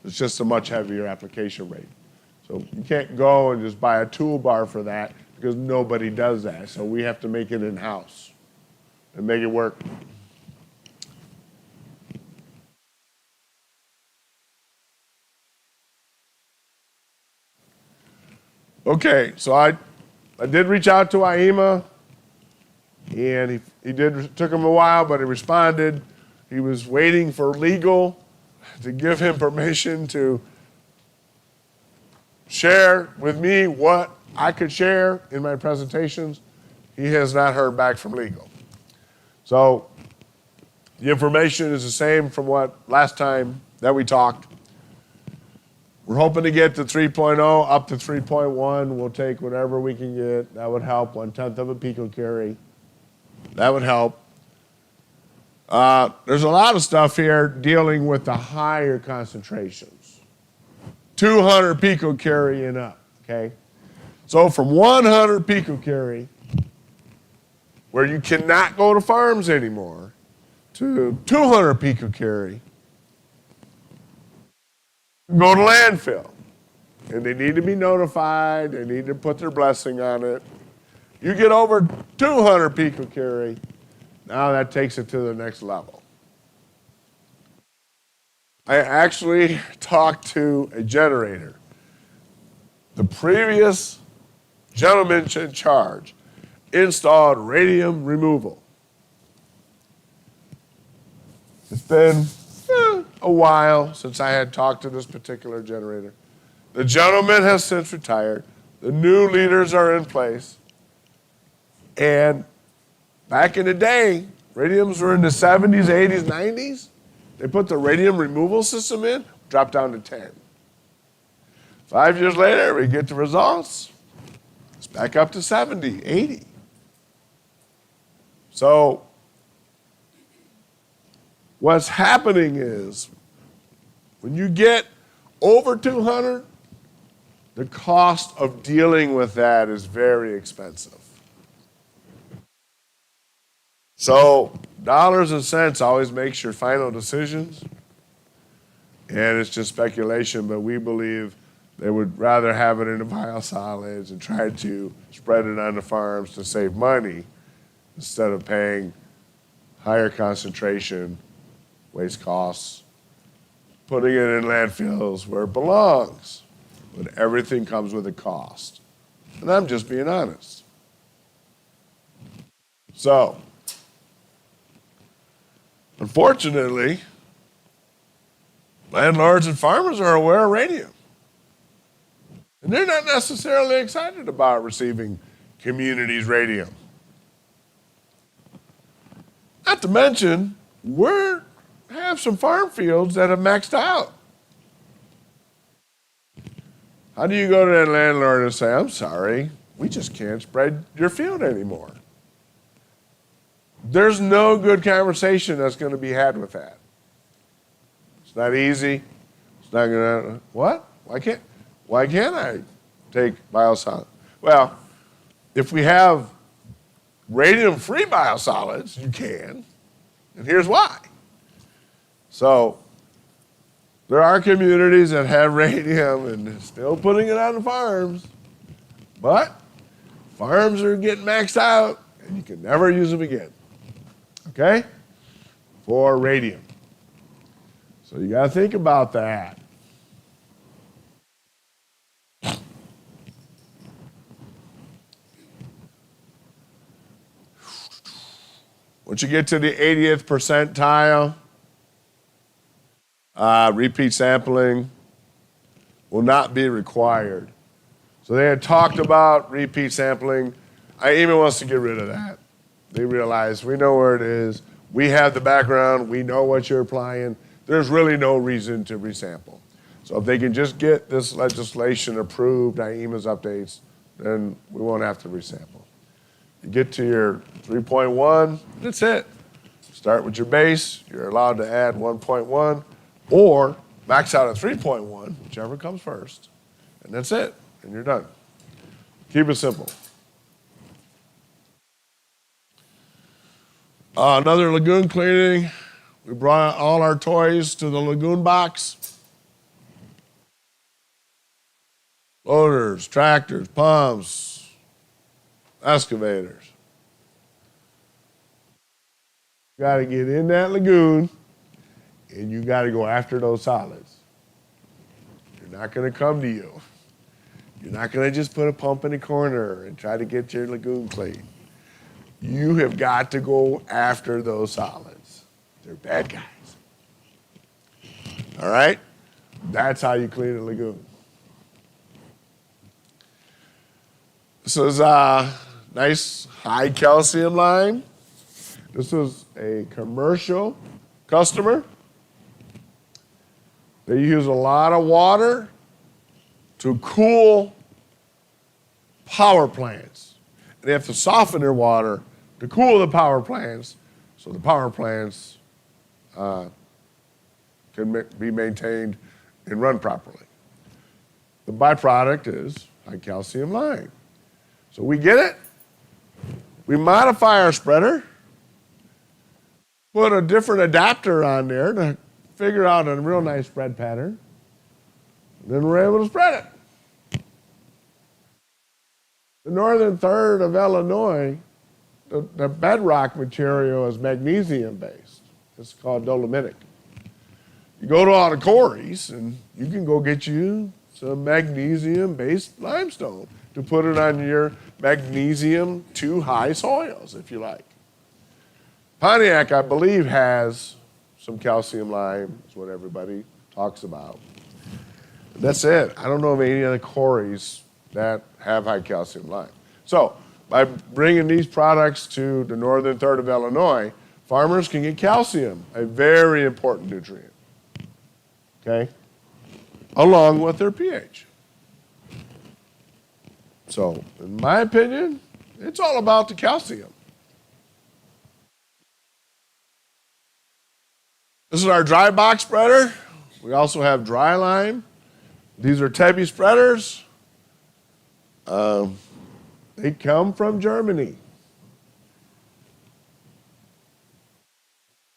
S9: It's just a much heavier application rate. So you can't go and just buy a toolbar for that because nobody does that. So we have to make it in-house and make it work. Okay, so I did reach out to IEMA, and took him a while, but he responded. He was waiting for legal to give him permission to share with me what I could share in my presentations. He has not heard back from legal. So the information is the same from what last time that we talked. We're hoping to get to 3.0 up to 3.1. We'll take whatever we can get. That would help, 1/10 of a picocurie. That would help. There's a lot of stuff here dealing with the higher concentrations. 200 picocurie and up, okay? So from 100 picocurie, where you cannot go to farms anymore, to 200 picocurie, go to landfill. And they need to be notified. They need to put their blessing on it. You get over 200 picocurie, now that takes it to the next level. I actually talked to a generator. The previous gentleman in charge installed radium removal. It's been a while since I had talked to this particular generator. The gentleman has since retired. The new leaders are in place. And back in the day, radiums were in the 70s, 80s, 90s. They put the radium removal system in, dropped down to 10. 5 years later, we get the results. It's back up to 70, 80. So what's happening is when you get over 200, the cost of dealing with that is very expensive. So dollars and cents always makes your final decisions, and it's just speculation, but we believe they would rather have it in the biosolids and try to spread it on the farms to save money instead of paying higher concentration, waste costs, putting it in landfills where it belongs. But everything comes with a cost. And I'm just being honest. So, Unfortunately, landlords and farmers are aware of radium. And they're not necessarily excited about receiving communities radium. Not to mention, we have some farm fields that have maxed out. How do you go to that landlord and say, I'm sorry, we just can't spread your field anymore? There's no good conversation that's going to be had with that. It's not easy. It's not going to, what? Why can't I take biosolids? Well, if we have radium-free biosolids, you can, and here's why. So there are communities that have radium and still putting it on the farms, but farms are getting maxed out, and you can never use them again, okay, for radium. So you got to think about that. Once you get to the 80th percentile, repeat sampling will not be required. So they had talked about repeat sampling. IEMA wants to get rid of that. They realize we know where it is. We have the background. We know what you're applying. There's really no reason to resample. So if they can just get this legislation approved, IEMA's updates, then we won't have to resample. You get to your 3.1, that's it. Start with your base. You're allowed to add 1.1 or max out at 3.1, whichever comes first. And that's it, and you're done. Keep it simple. Another lagoon cleaning. We brought all our toys to the lagoon box. Loaders, tractors, pumps, excavators. You got to get in that lagoon and you got to go after those solids. They're not going to come to you. You're not going to just put a pump in the corner and try to get your lagoon clean. You have got to go after those solids. They're bad guys. All right? That's how you clean a lagoon. This is a nice high calcium lime. This is a commercial customer. They use a lot of water to cool power plants. They have to soften their water to cool the power plants so the power plants can be maintained and run properly. The byproduct is high calcium lime. So we get it. We modify our spreader, put a different adapter on there to figure out a real nice spread pattern. And then we're able to spread it. The northern third of Illinois, the bedrock material is magnesium-based. It's called dolomitic. You go to all the quarries, and you can go get you some magnesium-based limestone to put it on your magnesium 2 high soils, if you like. Pontiac, I believe, has some calcium lime, is what everybody talks about. That's it. I don't know of any other quarries that have high calcium lime. So by bringing these products to the northern third of Illinois, farmers can get calcium, a very important nutrient, okay, along with their pH. So in my opinion, it's all about the calcium. This is our dry box spreader. We also have dry lime. These are Tebby spreaders. They come from Germany.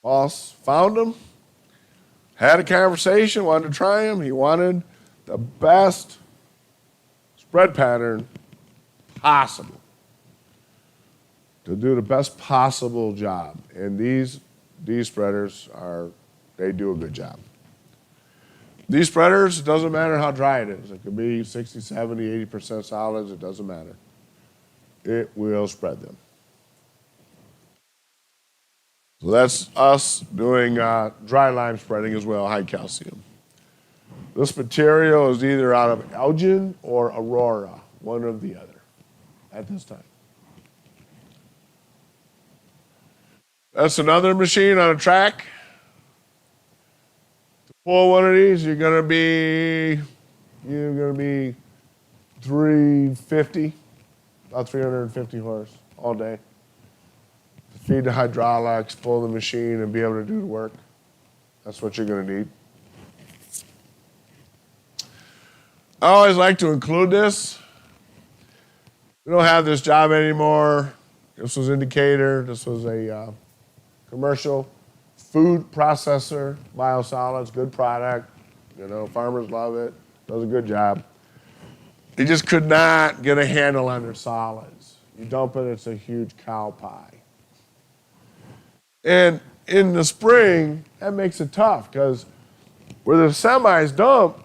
S9: Boss found them, had a conversation, wanted to try them. He wanted the best spread pattern possible to do the best possible job. And these spreaders they do a good job. These spreaders, it doesn't matter how dry it is. It could be 60, 70, 80% solids. It doesn't matter. It will spread them. So that's us doing dry lime spreading as well, high calcium. This material is either out of Elgin or Aurora, one or the other at this time. That's another machine on a track. To pull one of these, you're gonna be 350, about 350 horse all day. To feed the hydraulics, pull the machine, and be able to do the work. That's what you're gonna need. I always like to include this. We don't have this job anymore. This was indicator. This was a commercial food processor, Biosolids, good product. You know, farmers love it. Does a good job. They just could not get a handle on their solids. You dump it, it's a huge cow pie. And in the spring, that makes it tough because where the semis dump,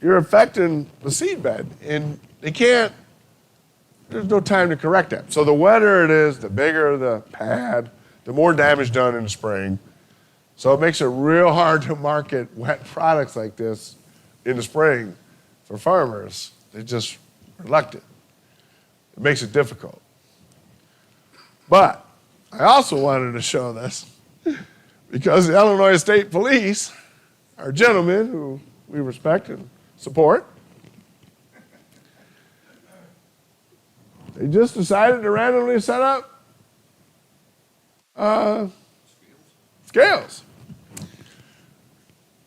S9: you're affecting the seed bed, and they can't, there's no time to correct that. So the wetter it is, the bigger the pad, the more damage done in the spring. So it makes it real hard to market wet products like this in the spring for farmers. They're just reluctant. It makes it difficult. But I also wanted to show this because the Illinois State Police are gentlemen who we respect and support. They just decided to randomly set up scales.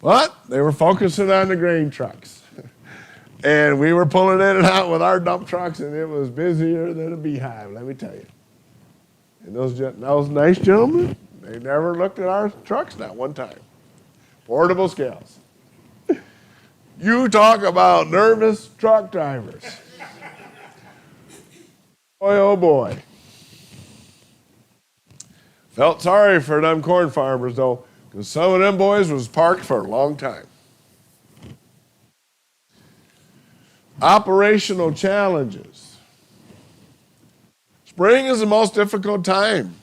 S9: But they were focusing on the grain trucks. And we were pulling in and out with our dump trucks, and it was busier than a beehive, let me tell you. And those nice gentlemen, they never looked at our trucks not one time. Portable scales. You talk about nervous truck drivers. Boy, oh boy. Felt sorry for them corn farmers, though, because some of them boys was parked for a long time. Operational challenges. Spring is the most difficult time.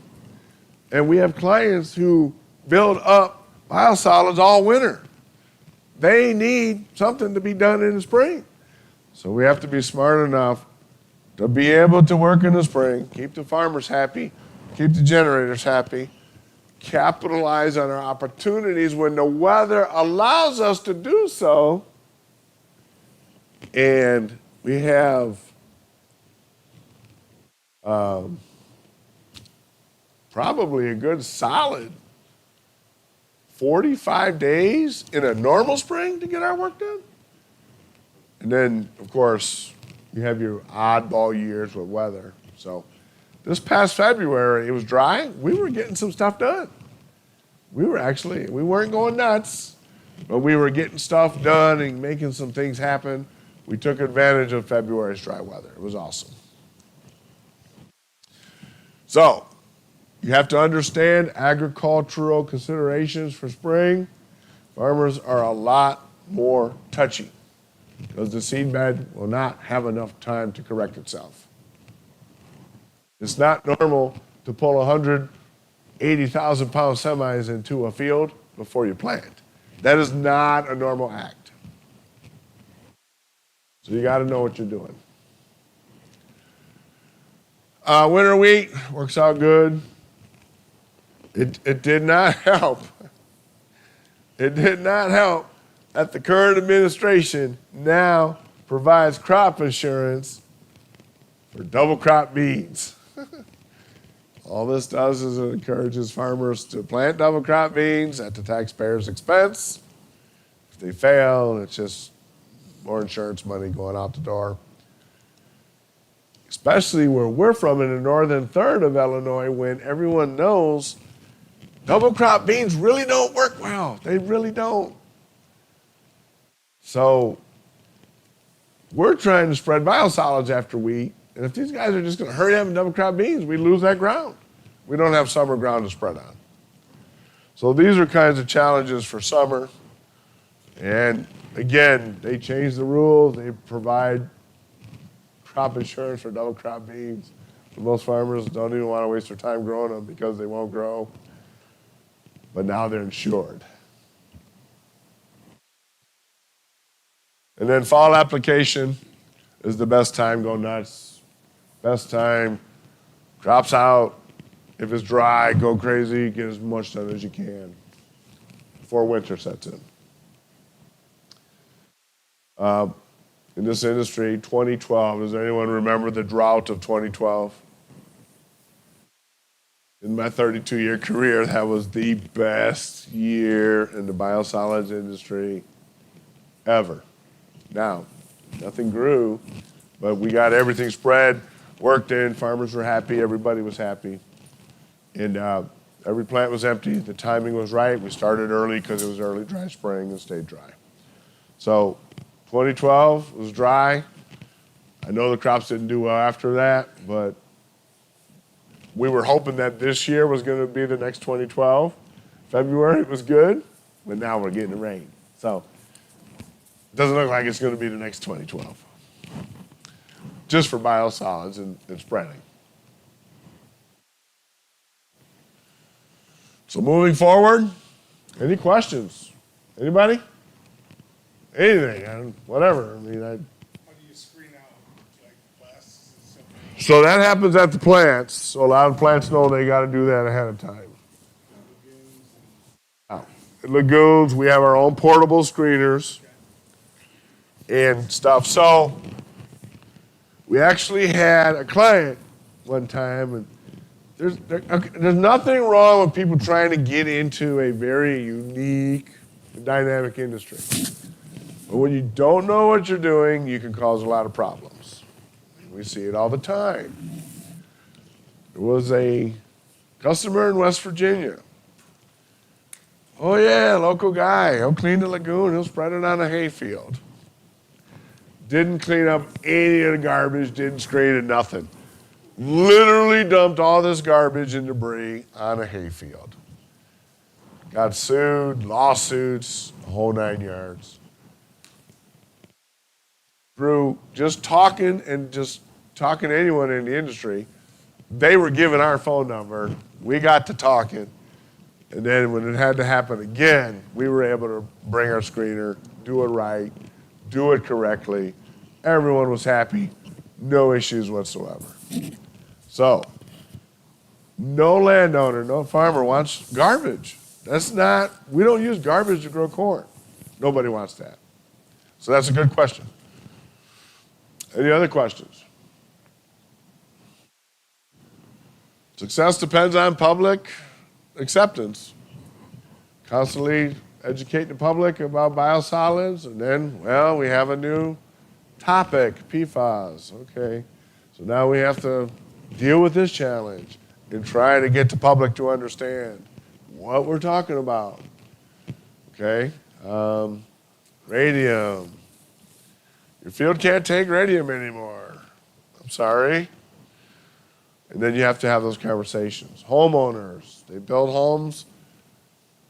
S9: And we have clients who build up biosolids all winter. They need something to be done in the spring. So we have to be smart enough to be able to work in the spring, keep the farmers happy, keep the generators happy, capitalize on our opportunities when the weather allows us to do so. And we have probably a good solid 45 days in a normal spring to get our work done. And then, of course, you have your oddball years with weather. So this past February, it was dry. We were getting some stuff done. We weren't going nuts, but we were getting stuff done and making some things happen. We took advantage of February's dry weather. It was awesome. So, you have to understand agricultural considerations for spring. Farmers are a lot more touchy because the seed bed will not have enough time to correct itself. It's not normal to pull 180,000 pound semis into a field before you plant. That is not a normal act. So you got to know what you're doing. Winter wheat works out good. It did not help. It did not help that the current administration now provides crop insurance for double crop beans. All this does is it encourages farmers to plant double crop beans at the taxpayer's expense. If they fail, it's just more insurance money going out the door. Especially where we're from in the northern third of Illinois, when everyone knows double crop beans really don't work well. They really don't. So we're trying to spread biosolids after wheat. And if these guys are just going to hurry up and double crop beans, we lose that ground. We don't have summer ground to spread on. So these are kinds of challenges for summer. And again, they change the rules. They provide crop insurance for double crop beans. But most farmers don't even want to waste their time growing them because they won't grow. but now they're insured. And then fall application is the best time, go nuts. Best time, crops out. If it's dry, go crazy, get as much done as you can before winter sets in. In this industry, 2012, does anyone remember the drought of 2012? In my 32-year career, that was the best year in the biosolids industry ever. Now, nothing grew, but we got everything spread, worked in, farmers were happy, everybody was happy. And every plant was empty, the timing was right. We started early because it was early dry spring and stayed dry. So 2012 was dry. I know the crops didn't do well after that, but we were hoping that this year was going to be the next 2012. February was good, but now we're getting the rain. So it doesn't look like it's going to be the next 2012, just for biosolids and spreading. So moving forward, any questions? Anybody? Anything, whatever. I mean,
S10: How do you screen out, like, plastics and stuff?
S9: so that happens at the plants. So a lot of plants know they got to do that ahead of time. Lagoons, we have our own portable screeners and stuff. So we actually had a client one time, and there's nothing wrong with people trying to get into a very unique, dynamic industry. But when you don't know what you're doing, you can cause a lot of problems. We see it all the time. There was a customer in West Virginia. Oh yeah, local guy, he'll clean the lagoon, he'll spread it on a hayfield. Didn't clean up any of the garbage, didn't screen it, nothing. Literally dumped all this garbage and debris on a hayfield. Got sued, lawsuits, the whole 9 yards. Through just talking to anyone in the industry, they were given our phone number, we got to talking, and then when it had to happen again, we were able to bring our screener, do it right, do it correctly. Everyone was happy, no issues whatsoever. So, no landowner, no farmer wants garbage. We don't use garbage to grow corn. Nobody wants that. So that's a good question. Any other questions? Success depends on public acceptance. Constantly educate the public about biosolids, and then, well, we have a new topic, PFAS. Okay, so now we have to deal with this challenge and try to get the public to understand what we're talking about. Okay, radium. Your field can't take radium anymore. I'm sorry. And then you have to have those conversations. Homeowners, they build homes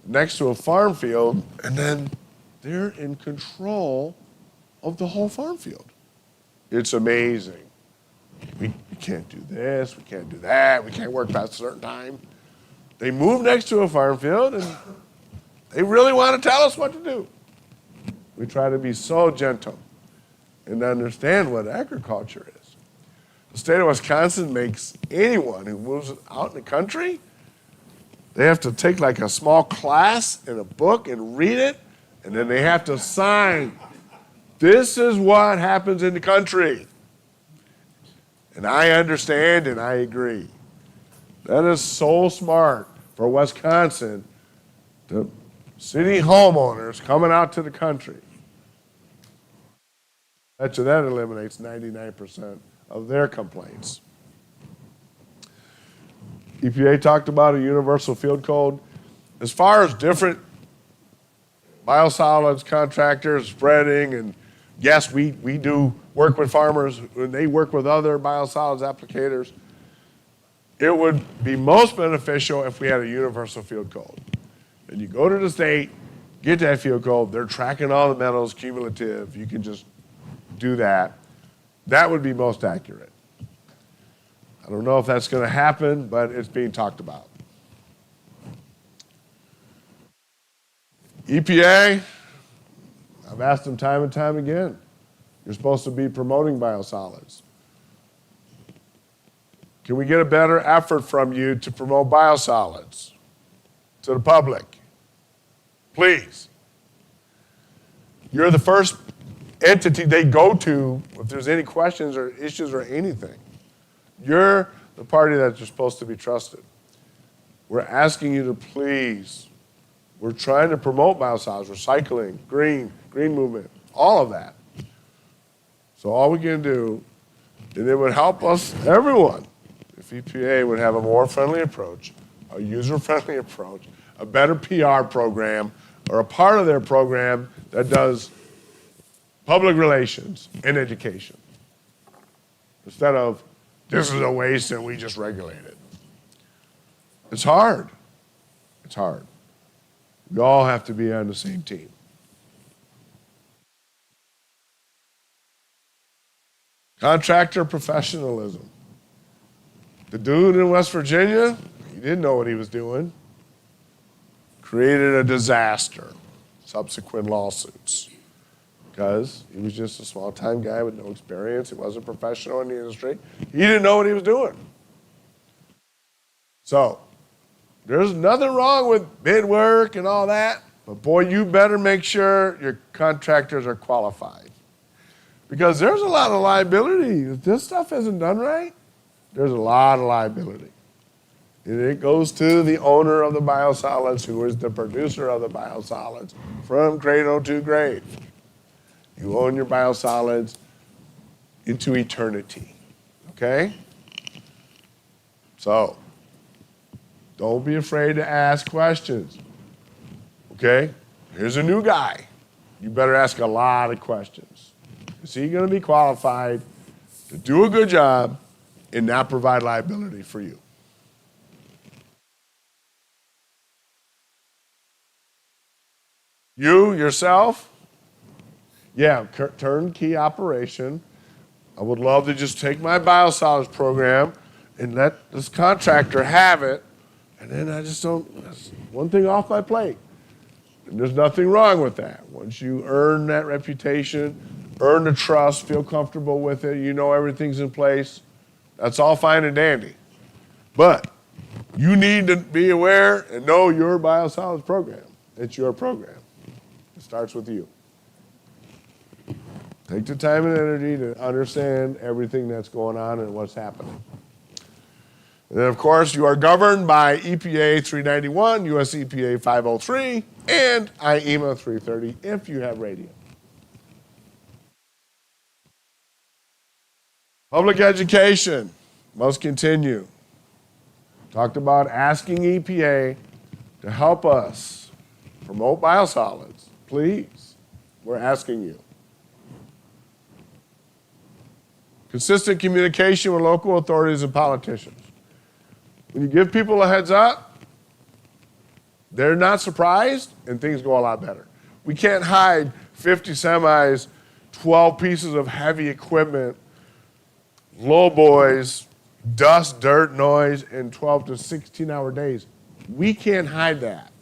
S9: next to a farm field, and then they're in control of the whole farm field. It's amazing. We can't do this, we can't do that, we can't work past a certain time. They move next to a farm field, and they really want to tell us what to do. We try to be so gentle and understand what agriculture is. The state of Wisconsin makes anyone who moves out in the country, they have to take like a small class in a book and read it, and then they have to sign, this is what happens in the country. And I understand and I agree. That is so smart for Wisconsin, the city homeowners coming out to the country. Bet you that eliminates 99% of their complaints. EPA talked about a universal field code. As far as different biosolids contractors spreading, and yes, we do work with farmers and they work with other biosolids applicators. It would be most beneficial if we had a universal field code. And you go to the state, get that field code, they're tracking all the metals, cumulative, you can just do that. That would be most accurate. I don't know if that's going to happen, but it's being talked about. EPA, I've asked them time and time again, you're supposed to be promoting biosolids. Can we get a better effort from you to promote biosolids to the public? Please. You're the first entity they go to if there's any questions or issues or anything. You're the party that you're supposed to be trusted. We're asking you to please. We're trying to promote biosolids, recycling, green movement, all of that. So all we can do, and it would help us, everyone, if EPA would have a more friendly approach, a user-friendly approach, a better PR program, or a part of their program that does public relations and education. Instead of, this is a waste and we just regulate it. It's hard. It's hard. We all have to be on the same team. Contractor professionalism. The dude in West Virginia, he didn't know what he was doing. Created a disaster. Subsequent lawsuits. Because he was just a small-time guy with no experience. He wasn't a professional in the industry. He didn't know what he was doing. So, there's nothing wrong with bid work and all that, but boy, you better make sure your contractors are qualified. Because there's a lot of liability. If this stuff isn't done right, there's a lot of liability. And it goes to the owner of the biosolids, who is the producer of the biosolids, from cradle to grave. You own your biosolids into eternity, okay? So, don't be afraid to ask questions, okay? Here's a new guy. You better ask a lot of questions. Is he going to be qualified to do a good job and not provide liability for you? You, yourself, yeah, turnkey operation. I would love to just take my biosolids program and let this contractor have it, and then I just don't, that's one thing off my plate. And there's nothing wrong with that. Once you earn that reputation, earn the trust, feel comfortable with it, you know everything's in place, that's all fine and dandy. But you need to be aware and know your biosolids program. It's your program. It starts with you. Take the time and energy to understand everything that's going on and what's happening. And then, of course, you are governed by EPA 391, US EPA 503, and IEMA 330 if you have radio. Public education must continue. Talked about asking EPA to help us promote biosolids. Please, we're asking you. Consistent communication with local authorities and politicians. When you give people a heads up, they're not surprised, and things go a lot better. We can't hide 50 semis, 12 pieces of heavy equipment, low boys, dust, dirt, noise, in 12 to 16-hour days. We can't hide that.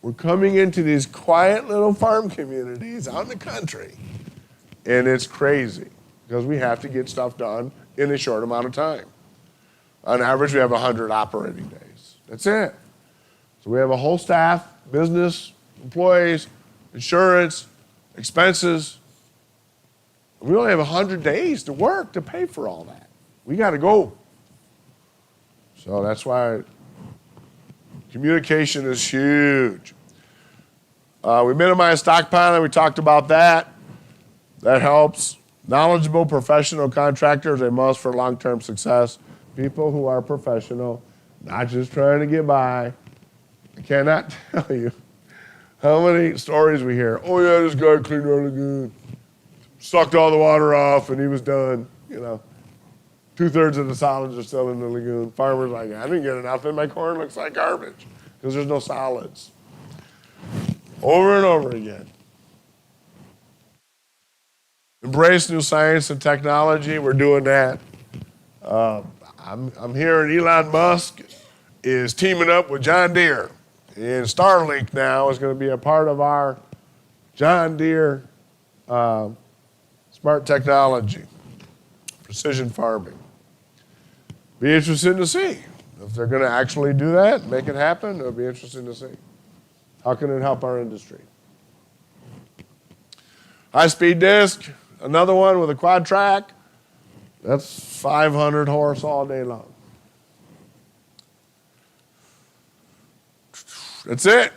S9: We're coming into these quiet little farm communities out in the country, and it's crazy because we have to get stuff done in a short amount of time. On average, we have 100 operating days. That's it. So we have a whole staff, business, employees, insurance, expenses. We only have 100 days to work to pay for all that. We got to go. So that's why communication is huge. We minimize stockpiling. We talked about that. That helps. Knowledgeable professional contractors, a must for long-term success. People who are professional, not just trying to get by. I cannot tell you how many stories we hear. Oh yeah, this guy cleaned our lagoon, sucked all the water off, and he was done. You know, 2/3 of the solids are still in the lagoon. Farmers like, I didn't get enough, and my corn looks like garbage because there's no solids. Over and over again. Embrace new science and technology. We're doing that. I'm hearing Elon Musk is teaming up with John Deere, And Starlink now is going to be a part of our John Deere smart technology, precision farming. Be interesting to see if they're going to actually do that, make it happen. It'll be interesting to see. How can it help our industry? High-speed disc, another one with a quad track. That's 500 horse all day long. That's it.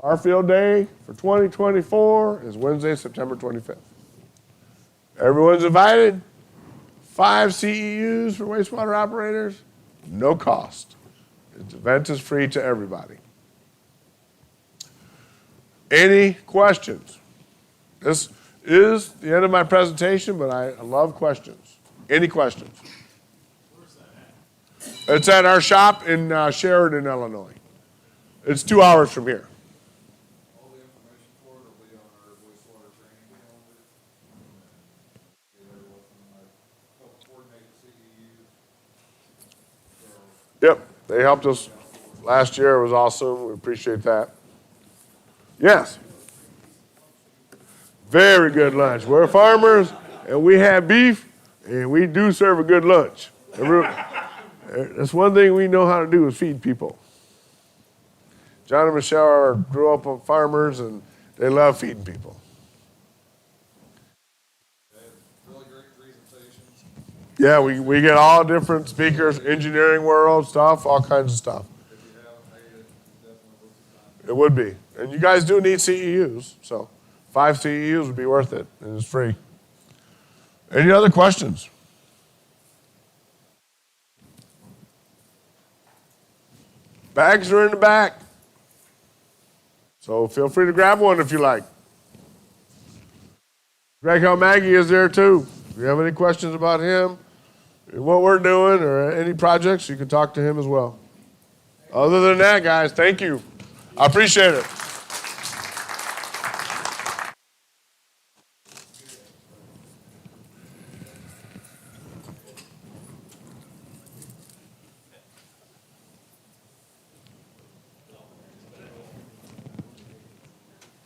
S9: Our field day for 2024 is Wednesday, September 25th. Everyone's invited. 5 CEUs for wastewater operators, no cost. The event is free to everybody. Any questions? This is the end of my presentation, but I love questions. Any questions?
S10: Where's that at?
S9: It's at our shop in Sheridan, Illinois. It's 2 hours from here.
S1: All the information for it will be on our wastewater training calendar. Get everyone from help coordinate the CEUs.
S9: Yep, they helped us last year. It was awesome. We appreciate that. Yes. Very good lunch. We're farmers, and we have beef, and we do serve a good lunch. That's one thing we know how to do is feed people. John and Michelle grew up on farmers, and they love feeding people.
S1: Really great presentations.
S9: Yeah, we get all different speakers, engineering world stuff, all kinds of stuff.
S1: If you haven't made it, definitely worth the time.
S9: It would be. And you guys do need CEUs, so 5 CEUs would be worth it, and it's free. Any other questions? Bags are in the back. So feel free to grab one if you like. Greg Maggie is there too. If you have any questions about him, what we're doing, or any projects, you can talk to him as well. Other than that, guys, thank you. I appreciate it.